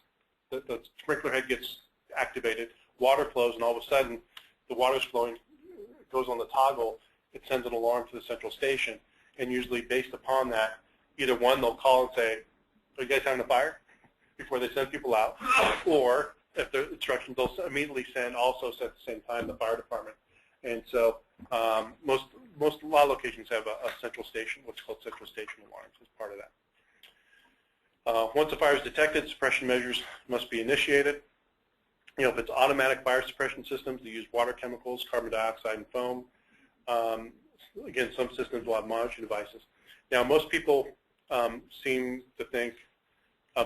the sprinkler head gets activated, water flows, and all of a sudden, the water's flowing, it goes on the toggle, it sends an alarm to the central station, and usually based upon that, either one, they'll call and say, are you guys having a fire? Before they send people out, or if there's instructions, they'll immediately also at the same time, the fire department. And so a lot of locations have a central station, what's called central station alarms as part of that. Once a fire is detected, suppression measures must be initiated. If it's automatic fire suppression systems, they use water chemicals, carbon dioxide, and foam. Again, some systems will have monitoring devices. Now, most people seem to think,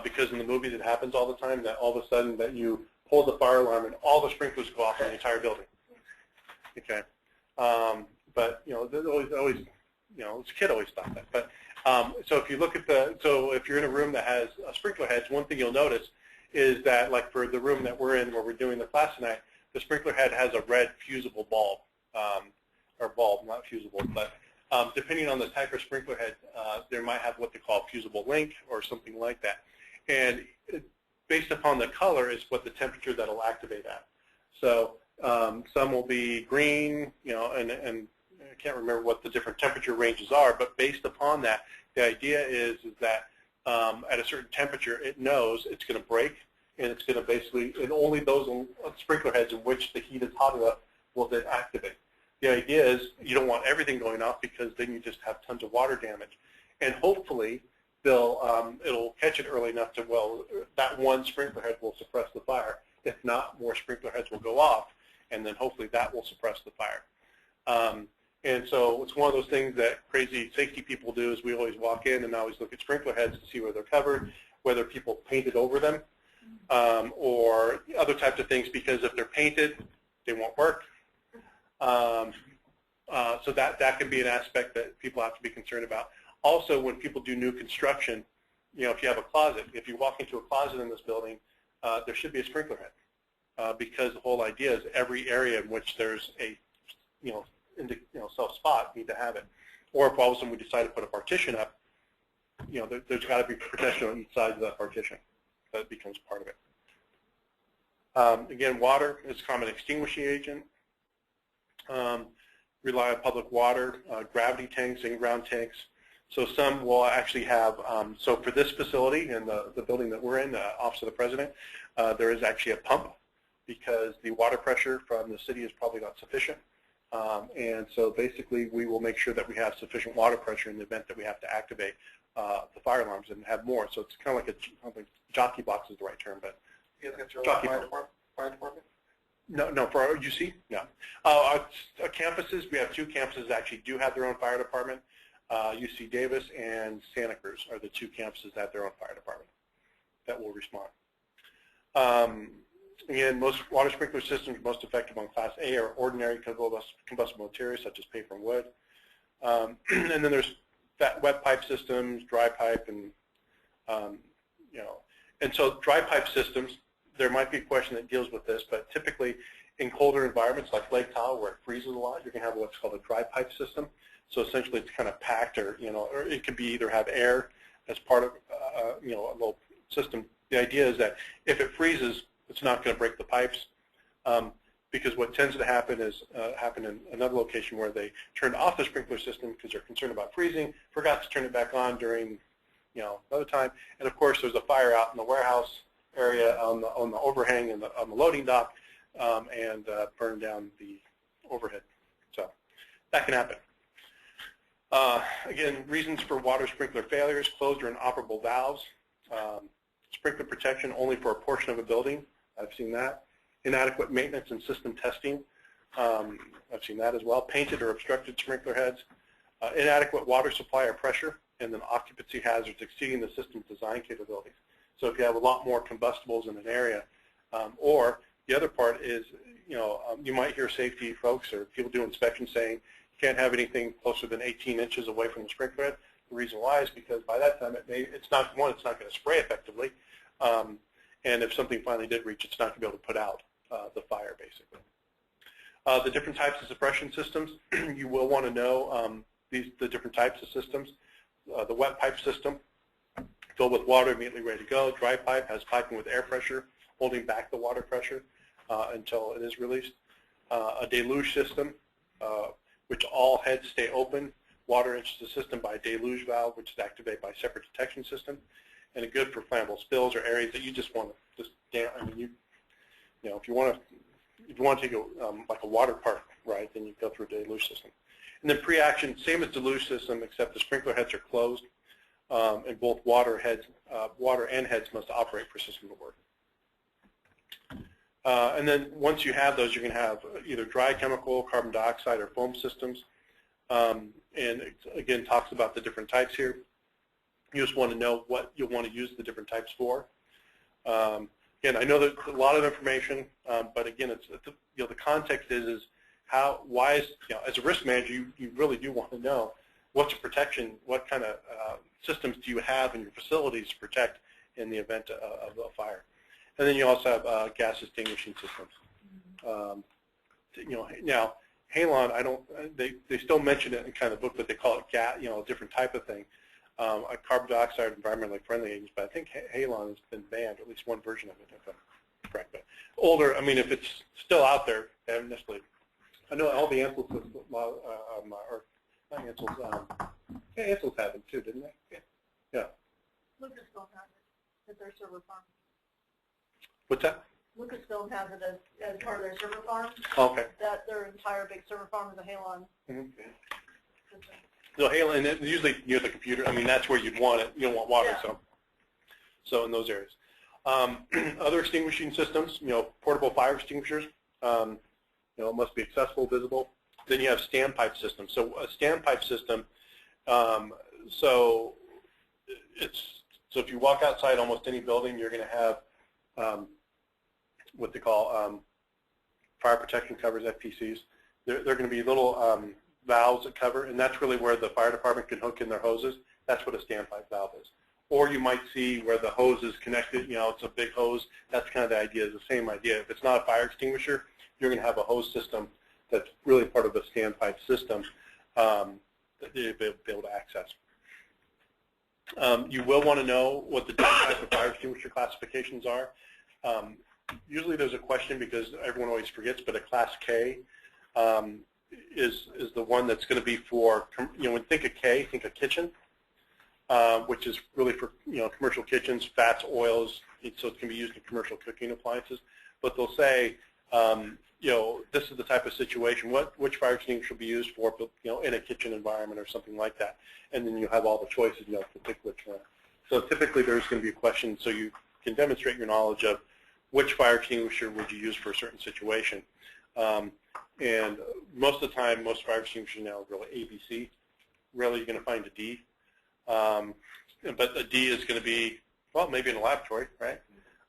because in the movies it happens all the time, that all of a sudden that you pull the fire alarm and all the sprinklers go off in the entire building. Okay, but there's always, as a kid always thought that. But so if you look at if you're in a room that has sprinkler heads, one thing you'll notice is that, like for the room that we're in where we're doing the class tonight, the sprinkler head has a red fusible bulb, or bulb, not fusible, but depending on the type of sprinkler head, there might have what they call fusible link or something like that. And based upon the color is what the temperature that will activate at. So some will be green, and I can't remember what the different temperature ranges are, but based upon that, the idea is that at a certain temperature, it knows it's going to break, and it's going to basically, and only those sprinkler heads in which the heat is hot enough will then activate. The idea is you don't want everything going off, because then you just have tons of water damage. And hopefully, it'll catch it early enough to, well, that one sprinkler head will suppress the fire. If not, more sprinkler heads will go off, and then hopefully that will suppress the fire. And so it's one of those things that crazy safety people do, is we always walk in and always look at sprinkler heads to see where they're covered, whether people painted over them, or other types of things, because if they're painted, they won't work. So that can be an aspect that people have to be concerned about. Also, when people do new construction, if you have a closet, if you walk into a closet in this building, there should be a sprinkler head, because the whole idea is every area in which there's a self spot need to have it. Or if all of a sudden we decide to put a partition up, there's got to be protection on each side of that partition. That becomes part of it. Again, water is a common extinguishing agent. Rely on public water, gravity tanks, in-ground tanks. So some will actually have, so for this facility in the building that we're in, the Office of the President, there is actually a pump because the water pressure from the city is probably not sufficient. And so basically we will make sure that we have sufficient water pressure in the event that we have to activate the fire alarms and have more. So it's kind of like I don't think jockey box is the right term, but You guys got your Jockey own fire department? no, for our UC, no. Our campuses, we have 2 campuses that actually do have their own fire department. UC Davis and Santa Cruz are the 2 campuses that have their own fire department that will respond. Again, most water sprinkler systems are most effective on Class A or ordinary combustible materials such as paper and wood. And then there's wet pipe systems, dry pipe, and and so dry pipe systems. There might be a question that deals with this, but typically in colder environments like Lake Tahoe where it freezes a lot, you're going to have what's called a dry pipe system. So essentially it's kind of packed, or or it could be either have air as part of a little system. The idea is that if it freezes, it's not going to break the pipes, because what tends to happen is happened in another location where they turned off the sprinkler system because they're concerned about freezing, forgot to turn it back on during another time, and of course there's a fire out in the warehouse area on the overhang and on the loading dock, and burn down the overhead. So that can happen. Again, reasons for water sprinkler failures: closed or inoperable valves, sprinkler protection only for a portion of a building. I've seen that. Inadequate maintenance and system testing. I've seen that as well. Painted or obstructed sprinkler heads. Inadequate water supply or pressure, and then occupancy hazards exceeding the system's design capabilities. So if you have a lot more combustibles in an area, or the other part is, you might hear safety folks or people do inspections saying you can't have anything closer than 18 inches away from the sprinkler head. The reason why is because by that time it's not going to spray effectively, and if something finally did reach, it's not going to be able to put out the fire, basically. The different types of suppression systems, you will want to know the different types of systems. The wet pipe system, filled with water, immediately ready to go. Dry pipe has piping with air pressure, holding back the water pressure until it is released. A deluge system, which all heads stay open. Water enters the system by a deluge valve, which is activated by a separate detection system, and a good for flammable spills or areas that you just want to if you want to take like a water park ride, then you go through a deluge system. And then pre-action, same as deluge system, except the sprinkler heads are closed, and both water and heads must operate for system to work. And then once you have those, you're going to have either dry chemical, carbon dioxide, or foam systems. And it, again, talks about the different types here. You just want to know what you'll want to use the different types for. Again, I know there's a lot of information, but again, the context is why is, as a risk manager, you really do want to know what's the protection, what kind of systems do you have in your facilities to protect in the event of a fire. And then you also have gas extinguishing systems. Now, Halon, they still mention it in kind of the book, but they call it gas, a different type of thing. A carbon dioxide environmentally friendly agents, but I think Halon has been banned, at least one version of it, if I'm correct. But older, I mean, if it's still out there, they haven't necessarily. I know all the Ansels, or not Ansels, Ansels have them too, didn't they? Yeah. Lucasfilm has it at their server farm. What's that? Lucasfilm has it as part of their server farm. Okay. That their entire big server farm is a Halon. Mm-hmm. So Halon, and usually near the computer, I mean, that's where you'd want it. You don't want water, Yeah. so in those areas. Other extinguishing systems, portable fire extinguishers, must be accessible, visible. Then you have standpipe systems. So a standpipe system, so if you walk outside almost any building, you're going to have what they call fire protection covers, FPCs. They're going to be little valves that cover, and that's really where the fire department can hook in their hoses. That's what a standpipe valve is. Or you might see where the hose is connected, it's a big hose. That's kind of the idea, is the same idea. If it's not a fire extinguisher, you're going to have a hose system that's really part of the standpipe system that you'll be able to access. You will want to know what the different types of fire extinguisher classifications are. usually there's a question because everyone always forgets, but a Class K is the one that's going to be for, when you think of K, think of kitchen, which is really for commercial kitchens, fats, oils, so it can be used in commercial cooking appliances. But they'll say, this is the type of situation, which fire extinguisher will be used for, in a kitchen environment or something like that. And then you have all the choices, to pick which one. So typically there's going to be a question so you can demonstrate your knowledge of which fire extinguisher would you use for a certain situation. And most of the time, most fire extinguishers now are really ABC. Rarely you're going to find a D. But a D is going to be, well, maybe in a laboratory, right?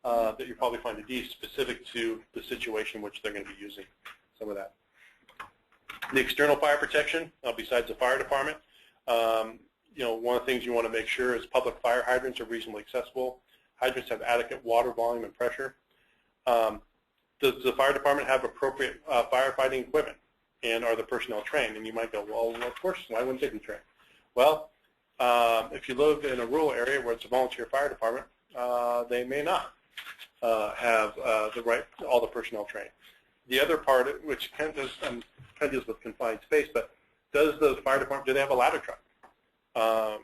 That you'll probably find a D specific to the situation in which they're going to be using some of that. The external fire protection, besides the fire department, one of the things you want to make sure is public fire hydrants are reasonably accessible. Hydrants have adequate water volume and pressure. Does the fire department have appropriate firefighting equipment? And are the personnel trained? And you might go, well, of course, why wouldn't they be trained? Well, if you live in a rural area where it's a volunteer fire department, they may not have all the personnel trained. The other part, which kind of deals with confined space, but does the fire department, do they have a ladder truck? To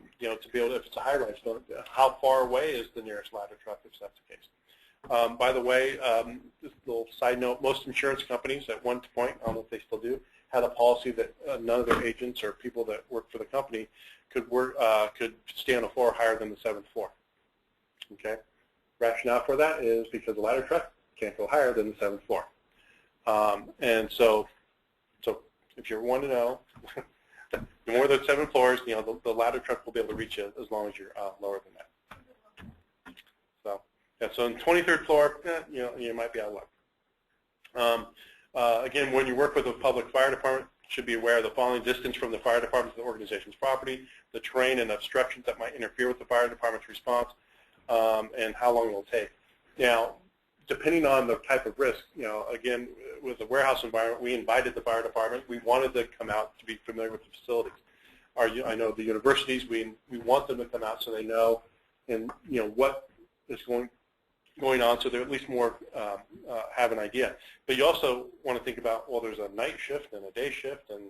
be able to, if it's a high-rise building, how far away is the nearest ladder truck if that's the case? By the way, just a little side note, most insurance companies at one point, I don't know if they still do, had a policy that none of their agents or people that work for the company could stay on a floor higher than the 7th floor. Okay? Rationale for that is because the ladder truck can't go higher than the 7th floor. And so if you want to know, the more than 7 floors, the ladder truck will be able to reach you as long as you're lower than that. So, yeah, so on the 23rd floor, you might be out of luck. Again, when you work with a public fire department, you should be aware of the following: distance from the fire department to the organization's property, the terrain and obstructions that might interfere with the fire department's response, and how long it will take. Now, depending on the type of risk, again, with the warehouse environment, we invited the fire department. We wanted to come out to be familiar with the facilities. I know the universities, we want them to come out so they know what is going on, so they're at least more have an idea. But you also want to think about, well, there's a night shift and a day shift, and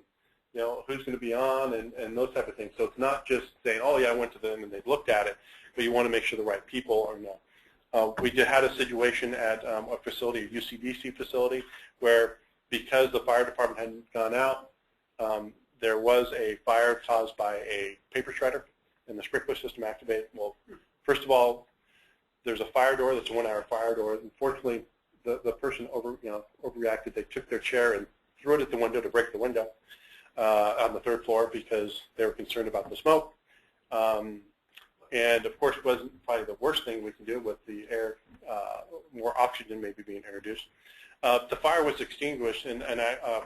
who's going to be on, and those type of things. So it's not just saying, oh yeah, I went to them and they've looked at it, but you want to make sure the right people are know. We had a situation at a facility, a UCDC facility, where because the fire department hadn't gone out, there was a fire caused by a paper shredder, and the sprinkler system activated. Well, first of all, there's a fire door that's a 1-hour fire door. Unfortunately, the person overreacted. They took their chair and threw it at the window to break the window on the 3rd floor because they were concerned about the smoke. And of course, it wasn't probably the worst thing we can do with the air, more oxygen maybe being introduced. The fire was extinguished and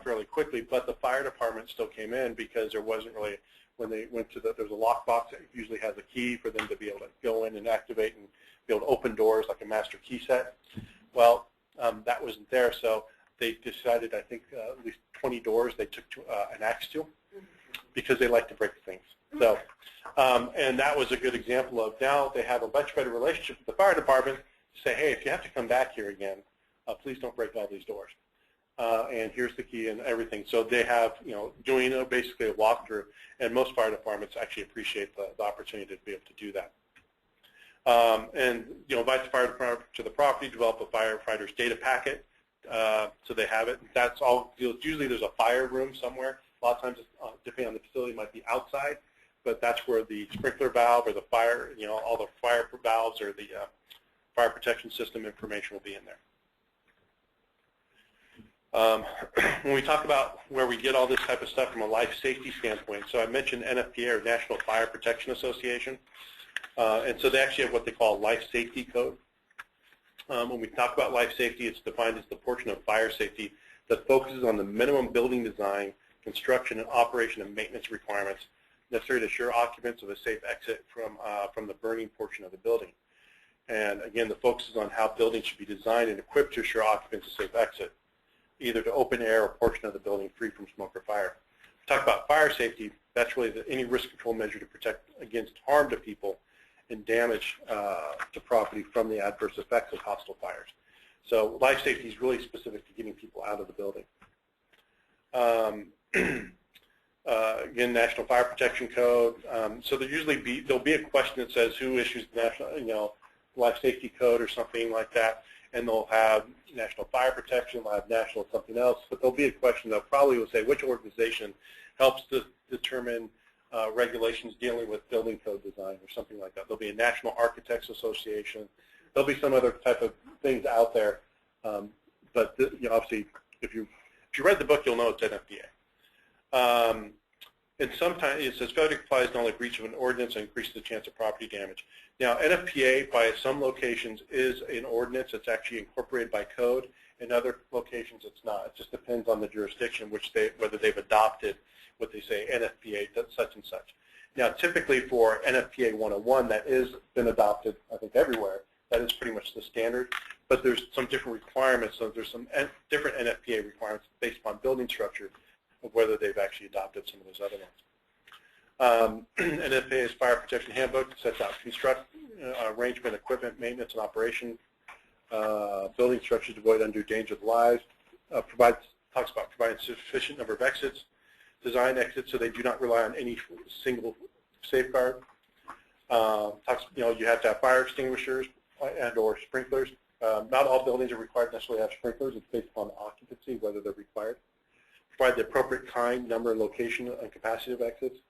fairly quickly, but the fire department still came in because there wasn't really, when they went to there's a lockbox that usually has a key for them to be able to go in and activate and be able to open doors like a master key set. Well, that wasn't there, so they decided, I think, at least 20 doors they took to an axe to because they like to break things. So, and that was a good example of now they have a much better relationship with the fire department to say, hey, if you have to come back here again, please don't break all these doors. And here's the key and everything. So they have, doing basically a walkthrough, and most fire departments actually appreciate the opportunity to be able to do that. And invite the fire department to the property, develop a firefighter's data packet, so they have it. That's all. Usually there's a fire room somewhere. A lot of times, depending on the facility, it might be outside, but that's where the sprinkler valve or the fire, all the fire valves or the fire protection system information will be in there. When we talk about where we get all this type of stuff from a life safety standpoint, so I mentioned NFPA, or National Fire Protection Association, and so they actually have what they call a life safety code. When we talk about life safety, it's defined as the portion of fire safety that focuses on the minimum building design, construction, and operation and maintenance requirements necessary to assure occupants of a safe exit from the burning portion of the building. And again, the focus is on how buildings should be designed and equipped to assure occupants a safe exit, either to open air or portion of the building free from smoke or fire. We talk about fire safety, that's really any risk control measure to protect against harm to people and damage to property from the adverse effects of hostile fires. So life safety is really specific to getting people out of the building. Again, National Fire Protection Code. So there'll be a question that says who issues the national, life safety code or something like that, and they'll have National Fire Protection, they'll have National something else, but there'll be a question that probably will say which organization helps to determine regulations dealing with building code design or something like that. There'll be a National Architects Association. There'll be some other type of things out there, but obviously, if you read the book, you'll know it's NFPA. And sometimes it says failure to comply is not only breach of an ordinance and increases the chance of property damage. Now, NFPA by some locations is an ordinance that's actually incorporated by code. In other locations, it's not. It just depends on the jurisdiction, whether they've adopted what they say NFPA such and such. Now, typically for NFPA 101, that has been adopted, I think, everywhere. That is pretty much the standard. But there's some different requirements. So there's some different NFPA requirements based upon building structure of whether they've actually adopted some of those other ones. NFPA's Fire Protection Handbook sets out arrangement, equipment, maintenance, and operation, building structures to avoid undue danger to lives, talks about providing sufficient number of exits, design exits so they do not rely on any single safeguard. You have to have fire extinguishers and or sprinklers. Not all buildings are required to necessarily have sprinklers. It's based upon occupancy, whether they're required. Provide the appropriate kind, number, and location and capacity of exits,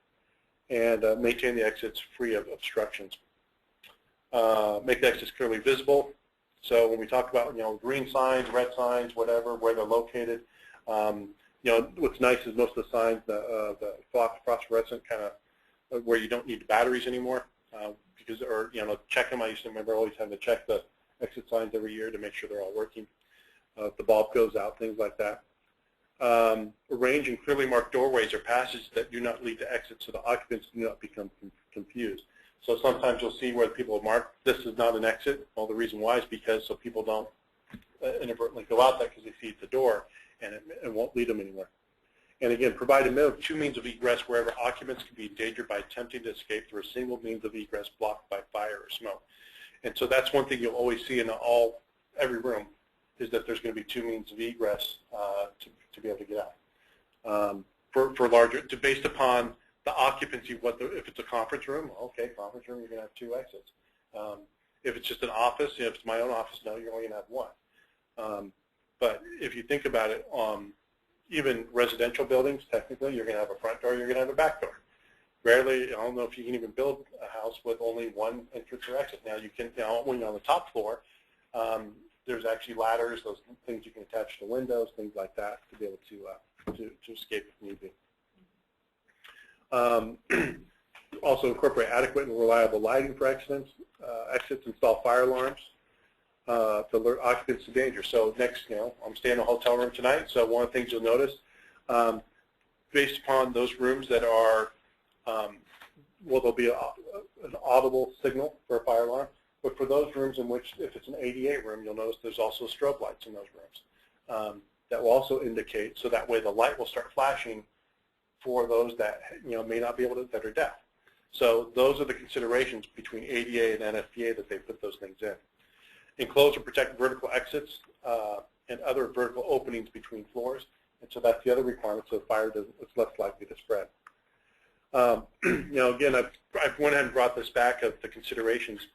and maintain the exits free of obstructions. Make the exits clearly visible. So when we talk about green signs, red signs, whatever, where they're located, what's nice is most of the signs, the phosphorescent kind of where you don't need the batteries anymore, check them. I used to remember always having to check the exit signs every year to make sure they're all working. If the bulb goes out, things like that. Arrange and clearly mark doorways or passages that do not lead to exits so the occupants do not become confused. So sometimes you'll see where people have marked, this is not an exit. Well, the reason why is because so people don't inadvertently go out there because they see it's a door and it won't lead them anywhere. And again, provide a minimum of 2 means of egress wherever occupants can be endangered by attempting to escape through a single means of egress blocked by fire or smoke. And so that's one thing you'll always see in every room is that there's going to be 2 means of egress to be able to get out. Based upon the occupancy, if it's a conference room, okay, conference room, you're going to have 2 exits. If it's just an office, if it's my own office, no, you're only going to have 1. But if you think about it, even residential buildings, technically, you're going to have a front door, you're going to have a back door. Rarely, I don't know if you can even build a house with only 1 entrance or exit. Now, you can, when you're on the top floor, there's actually ladders, those things you can attach to windows, things like that, to be able to escape if need be. Also incorporate adequate and reliable lighting for exits, install fire alarms to alert occupants to danger. So next, I'm staying in a hotel room tonight, so one of the things you'll notice, based upon those rooms that are, there'll be an audible signal for a fire alarm. But for those rooms in which, if it's an 88 room, you'll notice there's also strobe lights in those rooms that will also indicate, so that way the light will start flashing for those that may not be able to, that are deaf. So those are the considerations between ADA and NFPA that they put those things in. Enclose or protect vertical exits and other vertical openings between floors. And so that's the other requirement, so fire it's less likely to spread. Again, I've went ahead and brought this back of the considerations.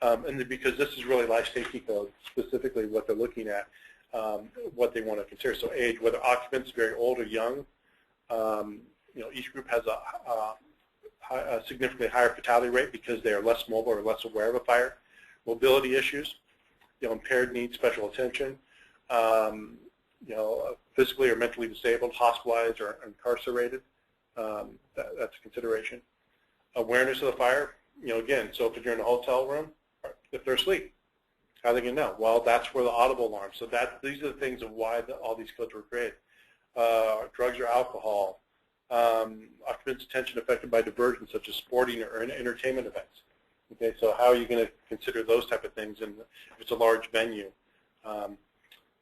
And because this is really life safety code, specifically what they're looking at, what they want to consider. So age, whether occupants very old or young, each group has a significantly higher fatality rate because they are less mobile or less aware of a fire. Mobility issues, impaired needs special attention, physically or mentally disabled, hospitalized or incarcerated, that's a consideration. Awareness of the fire, again, so if you're in a hotel room, if they're asleep, how are they going to know? Well, that's where the audible alarm. So these are the things of why all these codes were created. Drugs or alcohol, occupants' attention affected by diversions such as sporting or entertainment events. Okay, so how are you going to consider those type of things if it's a large venue?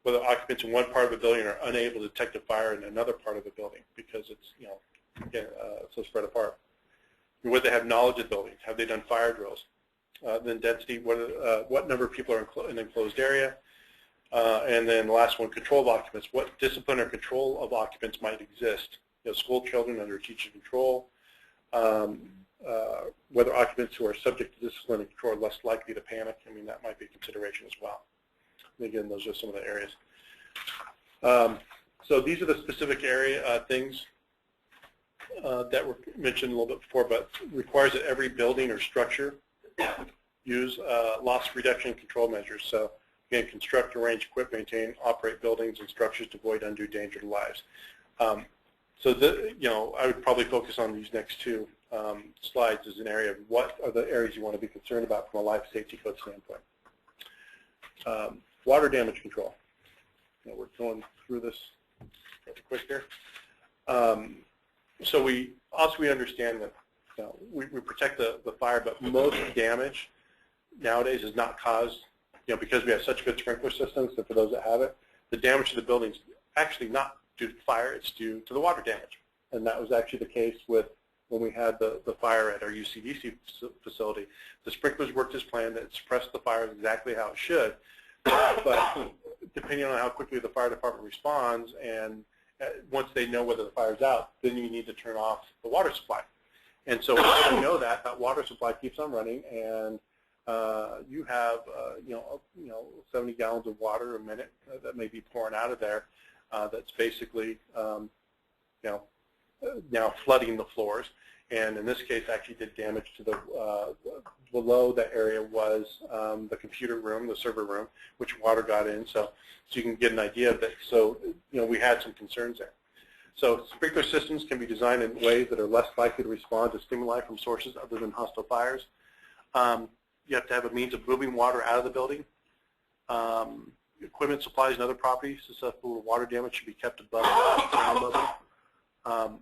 Whether occupants in one part of the building are unable to detect a fire in another part of the building because it's so spread apart. Whether they have knowledge of buildings, have they done fire drills? Then density, what number of people are in an enclosed area, And then the last one, control of occupants. What discipline or control of occupants might exist? School children under teacher control, whether occupants who are subject to discipline and control are less likely to panic. I mean, that might be a consideration as well. And again, those are some of the areas. So these are the specific area things that were mentioned a little bit before, but requires that every building or structure use loss reduction and control measures. So again, construct, arrange, equip, maintain, operate buildings and structures to avoid undue danger to lives. So I would probably focus on these next two slides as an area of what are the areas you want to be concerned about from a life safety code standpoint. Water damage control. We're going through this pretty quick here. So we understand that we protect the fire, but most damage nowadays is not caused, because we have such good sprinkler systems, and for those that have it, the damage to the buildings actually not due to fire, it's due to the water damage. And that was actually the case with when we had the fire at our UCDC facility. The sprinklers worked as planned, it suppressed the fire exactly how it should, but depending on how quickly the fire department responds, and once they know whether the fire's out, then you need to turn off the water supply. And so once you know that water supply keeps on running, and you have 70 gallons of water a minute that may be pouring out of there. That's basically now flooding the floors, and in this case actually did damage to the below that area was the computer room, the server room, which water got in. So you can get an idea of that. So we had some concerns there. So sprinkler systems can be designed in ways that are less likely to respond to stimuli from sources other than hostile fires. You have to have a means of moving water out of the building. Equipment, supplies, and other properties susceptible to water damage should be kept above ground level.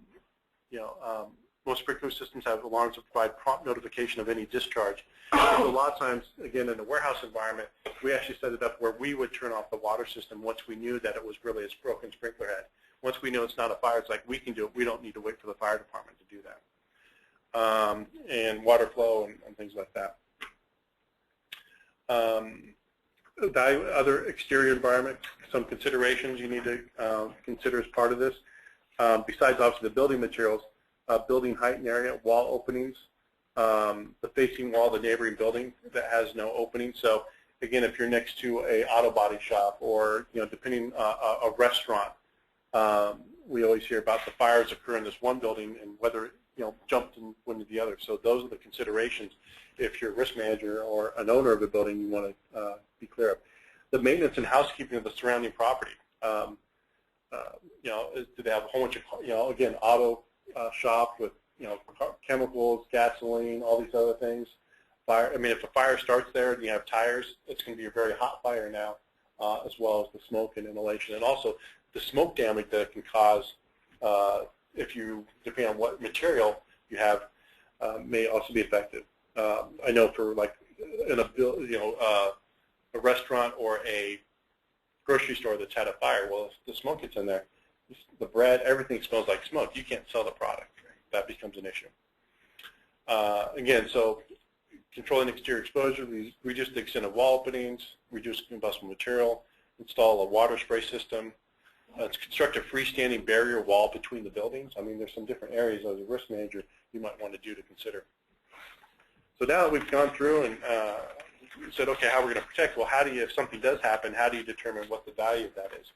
Most sprinkler systems have alarms that provide prompt notification of any discharge. So a lot of times, again, in the warehouse environment, we actually set it up where we would turn off the water system once we knew that it was really a broken sprinkler head. Once we know it's not a fire, it's like we can do it. We don't need to wait for the fire department to do that. And water flow and things like that. Other exterior environment, some considerations you need to consider as part of this. Besides obviously the building materials, building height and area, wall openings, the facing wall of the neighboring building that has no opening. So again, if you're next to a auto body shop or depending a restaurant, we always hear about the fires occur in this one building and whether it jumped and went to the other. So those are the considerations if you're a risk manager or an owner of a building you want to be clear of. The maintenance and housekeeping of the surrounding property. Do they have a whole bunch of again auto shop with chemicals, gasoline, all these other things. Fire. I mean, if a fire starts there and you have tires, it's going to be a very hot fire now, as well as the smoke and inhalation, and also the smoke damage that it can cause if you, depending on what material you have, may also be effective. I know for like in a restaurant or a grocery store that's had a fire, well, if the smoke gets in there, the bread, everything smells like smoke. You can't sell the product. That becomes an issue. Again, so controlling exterior exposure, reduce the extent of wall openings, reduce combustible material, install a water spray system, construct a freestanding barrier wall between the buildings. I mean, there's some different areas as a risk manager you might want to do to consider. So now that we've gone through and said, okay, how we're going to protect, well, how do you, if something does happen, how do you determine what the value of that is?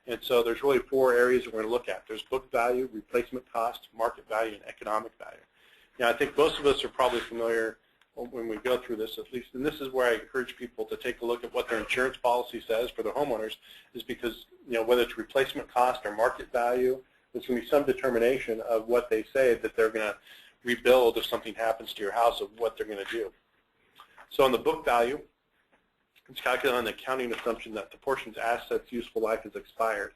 And so there's really 4 areas we're going to look at. There's book value, replacement cost, market value, and economic value. Now, I think most of us are probably familiar when we go through this, at least, and this is where I encourage people to take a look at what their insurance policy says for their homeowners, is because, whether it's replacement cost or market value, there's going to be some determination of what they say that they're going to rebuild if something happens to your house, of what they're going to do. So on the book value, it's calculated on the accounting assumption that the portion's assets' useful life is expired.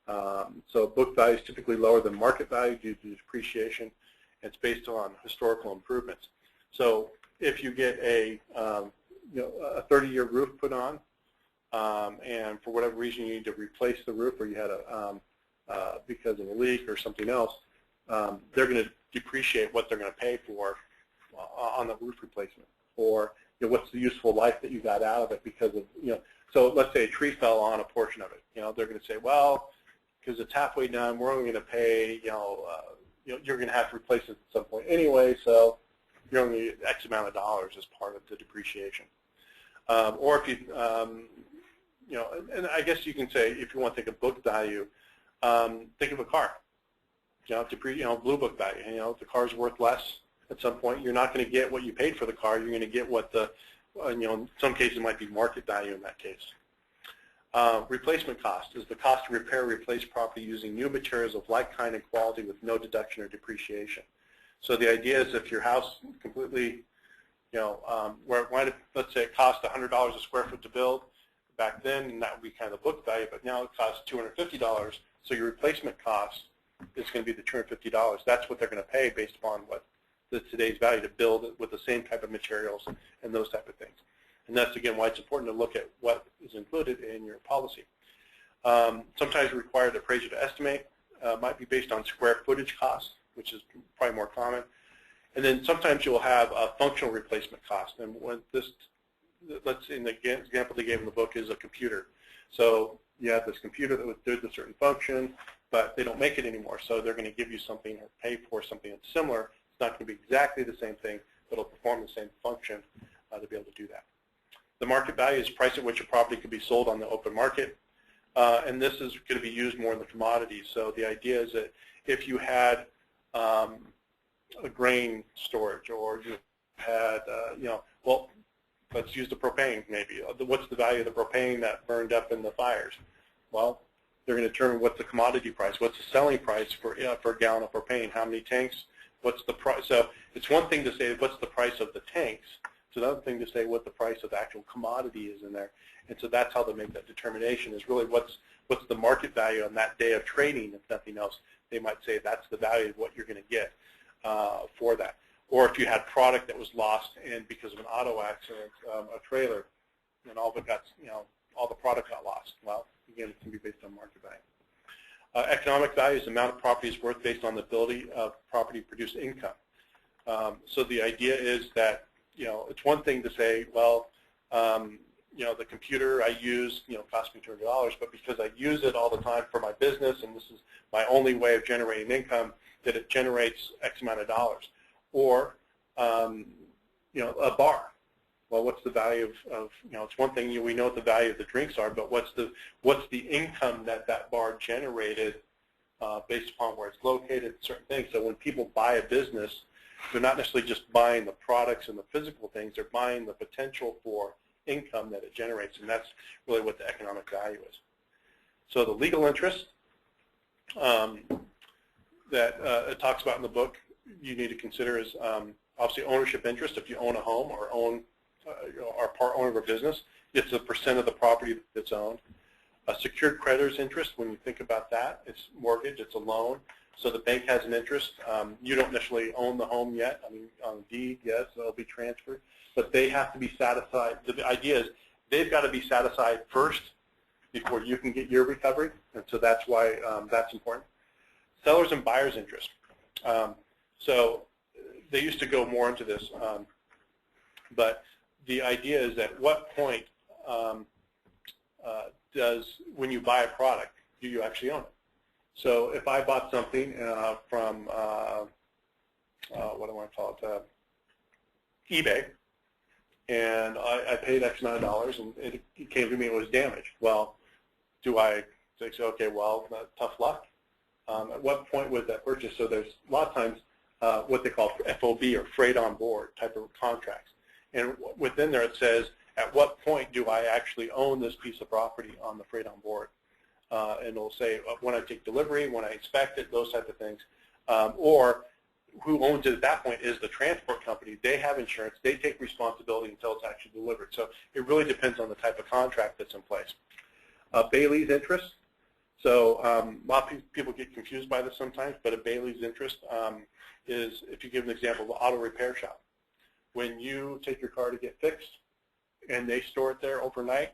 So book value is typically lower than market value due to depreciation. It's based on historical improvements. So if you get a 30-year roof put on, and for whatever reason you need to replace the roof, or you had because of a leak or something else, they're going to depreciate what they're going to pay for on the roof replacement, or what's the useful life that you got out of it because of So let's say a tree fell on a portion of it. They're going to say, well, because it's halfway done, we're only going to pay, you're going to have to replace it at some point anyway, so you're only going to get X amount of dollars as part of the depreciation. Or if you, and I guess you can say, if you want to think of book value, think of a car. Blue book value. If the car's worth less at some point, you're not going to get what you paid for the car. You're going to get what the, in some cases it might be market value in that case. Replacement cost is the cost to repair or replace property using new materials of like kind and quality with no deduction or depreciation. So the idea is if your house completely, where it might have, let's say it cost $100 a square foot to build back then, and that would be kind of the book value, but now it costs $250, so your replacement cost is going to be the $250. That's what they're going to pay based upon what today's value to build it with the same type of materials and those type of things. And that's, again, why it's important to look at what is included in your policy. Sometimes required appraiser to estimate might be based on square footage cost, which is probably more common. And then sometimes you'll have a functional replacement cost. And when this, let's say in the example they gave in the book is a computer. So you have this computer that would do a certain function, but they don't make it anymore. So they're going to give you something or pay for something that's similar. It's not going to be exactly the same thing, but it'll perform the same function to be able to do that. The market value is the price at which a property could be sold on the open market. And this is going to be used more in the commodities. So the idea is that if you had a grain storage, or you had, well, let's use the propane maybe. What's the value of the propane that burned up in the fires? Well, they're going to determine what's the commodity price, what's the selling price for a gallon of propane, how many tanks, what's the price. So it's one thing to say what's the price of the tanks. It's another thing to say what the price of the actual commodity is in there. And so that's how they make that determination, is really what's the market value on that day of trading, if nothing else. They might say that's the value of what you're going to get for that. Or if you had product that was lost and because of an auto accident, a trailer, and all of it got, all the product got lost. Well, again, it can be based on market value. Economic value is the amount of property is worth based on the ability of property to produce income. So the idea is that, it's one thing to say, well, the computer I use, cost me $200, but because I use it all the time for my business and this is my only way of generating income, that it generates X amount of dollars. Or, a bar. Well, what's the value of it's one thing, we know what the value of the drinks are, but what's the income that bar generated based upon where it's located, certain things. So when people buy a business, they're not necessarily just buying the products and the physical things, they're buying the potential for income that it generates, and that's really what the economic value is. So the legal interest that it talks about in the book, you need to consider is obviously ownership interest. If you own a home or are part owner of a business, it's a % of the property that's owned. A secured creditor's interest, when you think about that, it's mortgage, it's a loan. So the bank has an interest. You don't necessarily own the home yet. I mean, on deed, yes, it'll be transferred. But they have to be satisfied. The idea is they've got to be satisfied first before you can get your recovery. And so that's why that's important. Sellers and buyers' interest. So they used to go more into this. But the idea is at what point when you buy a product, do you actually own it? So if I bought something from, what do I want to call it, eBay, and I paid X amount of dollars, and it came to me it was damaged. Well, do I say, okay, well, tough luck? At what point was that purchase? So there's a lot of times what they call FOB, or freight on board type of contracts. And within there it says, at what point do I actually own this piece of property on the freight on board? And it'll say when I take delivery, when I inspect it, those type of things. Or who owns it at that point is the transport company. They have insurance. They take responsibility until it's actually delivered. So it really depends on the type of contract that's in place. Bailey's interest. So a lot of people get confused by this sometimes, but a Bailey's interest is, if you give an example of an auto repair shop. When you take your car to get fixed and they store it there overnight,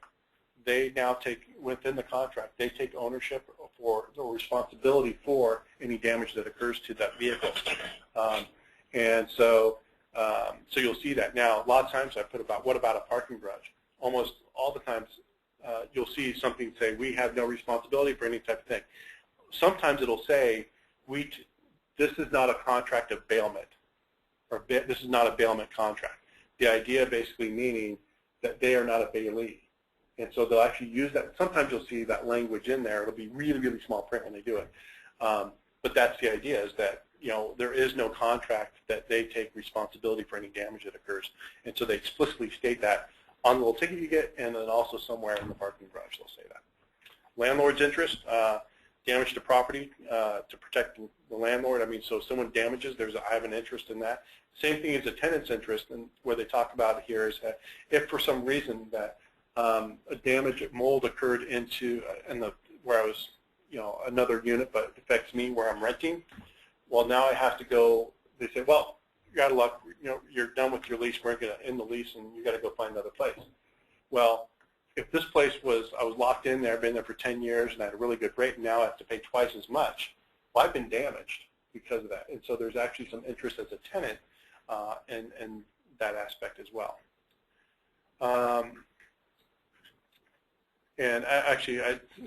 they now take, within the contract, they take ownership for or responsibility for any damage that occurs to that vehicle. And so so you'll see that. Now, a lot of times I put about, what about a parking garage? Almost all the times you'll see something say, we have no responsibility for any type of thing. Sometimes it'll say, this is not a contract of bailment, or this is not a bailment contract. The idea basically meaning that they are not a bailee. And so they'll actually use that. Sometimes you'll see that language in there. It'll be really, really small print when they do it. But that's the idea, is that there is no contract that they take responsibility for any damage that occurs. And so they explicitly state that on the little ticket you get, and then also somewhere in the parking garage they'll say that. Landlord's interest, damage to property to protect the landlord. I mean, so if someone damages, I have an interest in that. Same thing as a tenant's interest, and where they talk about here is that if for some reason that a damage, mold occurred into where I was, another unit, but it affects me where I'm renting. Well, now I have to go. They say, well, you're out of luck. You're done with your lease. We're going to end the lease, and you got to go find another place. Well, if this place I was locked in there, been there for 10 years, and I had a really good rate, and now I have to pay twice as much. Well, I've been damaged because of that, and so there's actually some interest as a tenant in that aspect as well. And actually,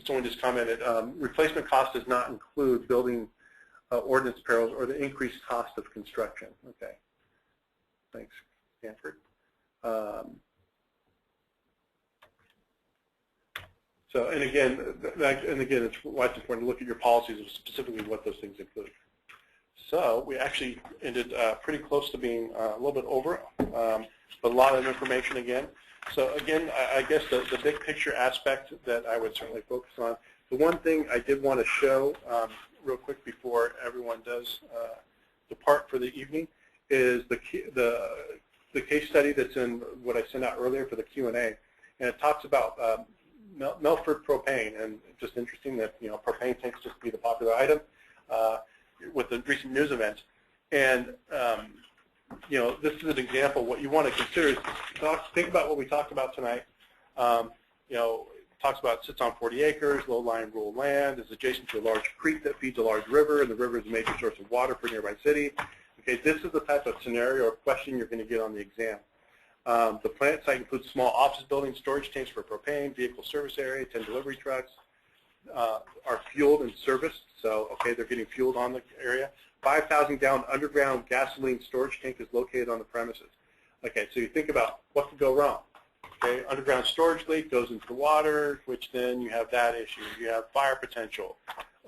someone just commented, replacement cost does not include building ordinance perils or the increased cost of construction. Okay, thanks, Stanford. So, and again, it's why it's important to look at your policies and specifically what those things include. So we actually ended pretty close to being a little bit over, but a lot of information again. So again, I guess the big picture aspect that I would certainly focus on, the one thing I did want to show real quick before everyone does depart for the evening is the case study that's in what I sent out earlier for the Q&A, and it talks about Melford propane, and just interesting that propane tanks just be the popular item with the recent news events. And this is an example. What you want to consider is think about what we talked about tonight. It talks about sits on 40 acres, low-lying rural land, is adjacent to a large creek that feeds a large river, and the river is a major source of water for a nearby city. Okay, this is the type of scenario or question you're going to get on the exam. The plant site includes small office buildings, storage tanks for propane, vehicle service area, 10 delivery trucks, are fueled and serviced. So, okay, they're getting fueled on the area. 5,000-gallon underground gasoline storage tank is located on the premises. Okay, so you think about what could go wrong. Okay, underground storage leak goes into the water, which then you have that issue. You have fire potential.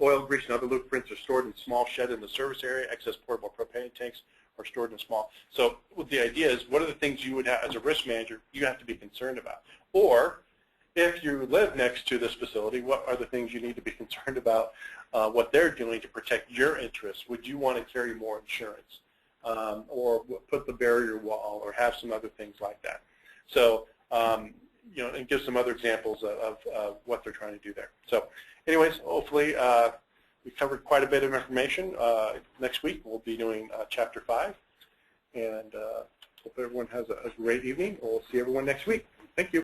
Oil, grease, and other lubricants are stored in small shed in the service area. Excess portable propane tanks are stored in small. So what the idea is, what are the things you would have, as a risk manager, you have to be concerned about? Or if you live next to this facility, what are the things you need to be concerned about, what they're doing to protect your interests? Would you want to carry more insurance or put the barrier wall or have some other things like that? So, and give some other examples of what they're trying to do there. So anyways, hopefully we covered quite a bit of information. Next week we'll be doing Chapter 5. And hope everyone has a great evening. We'll see everyone next week. Thank you.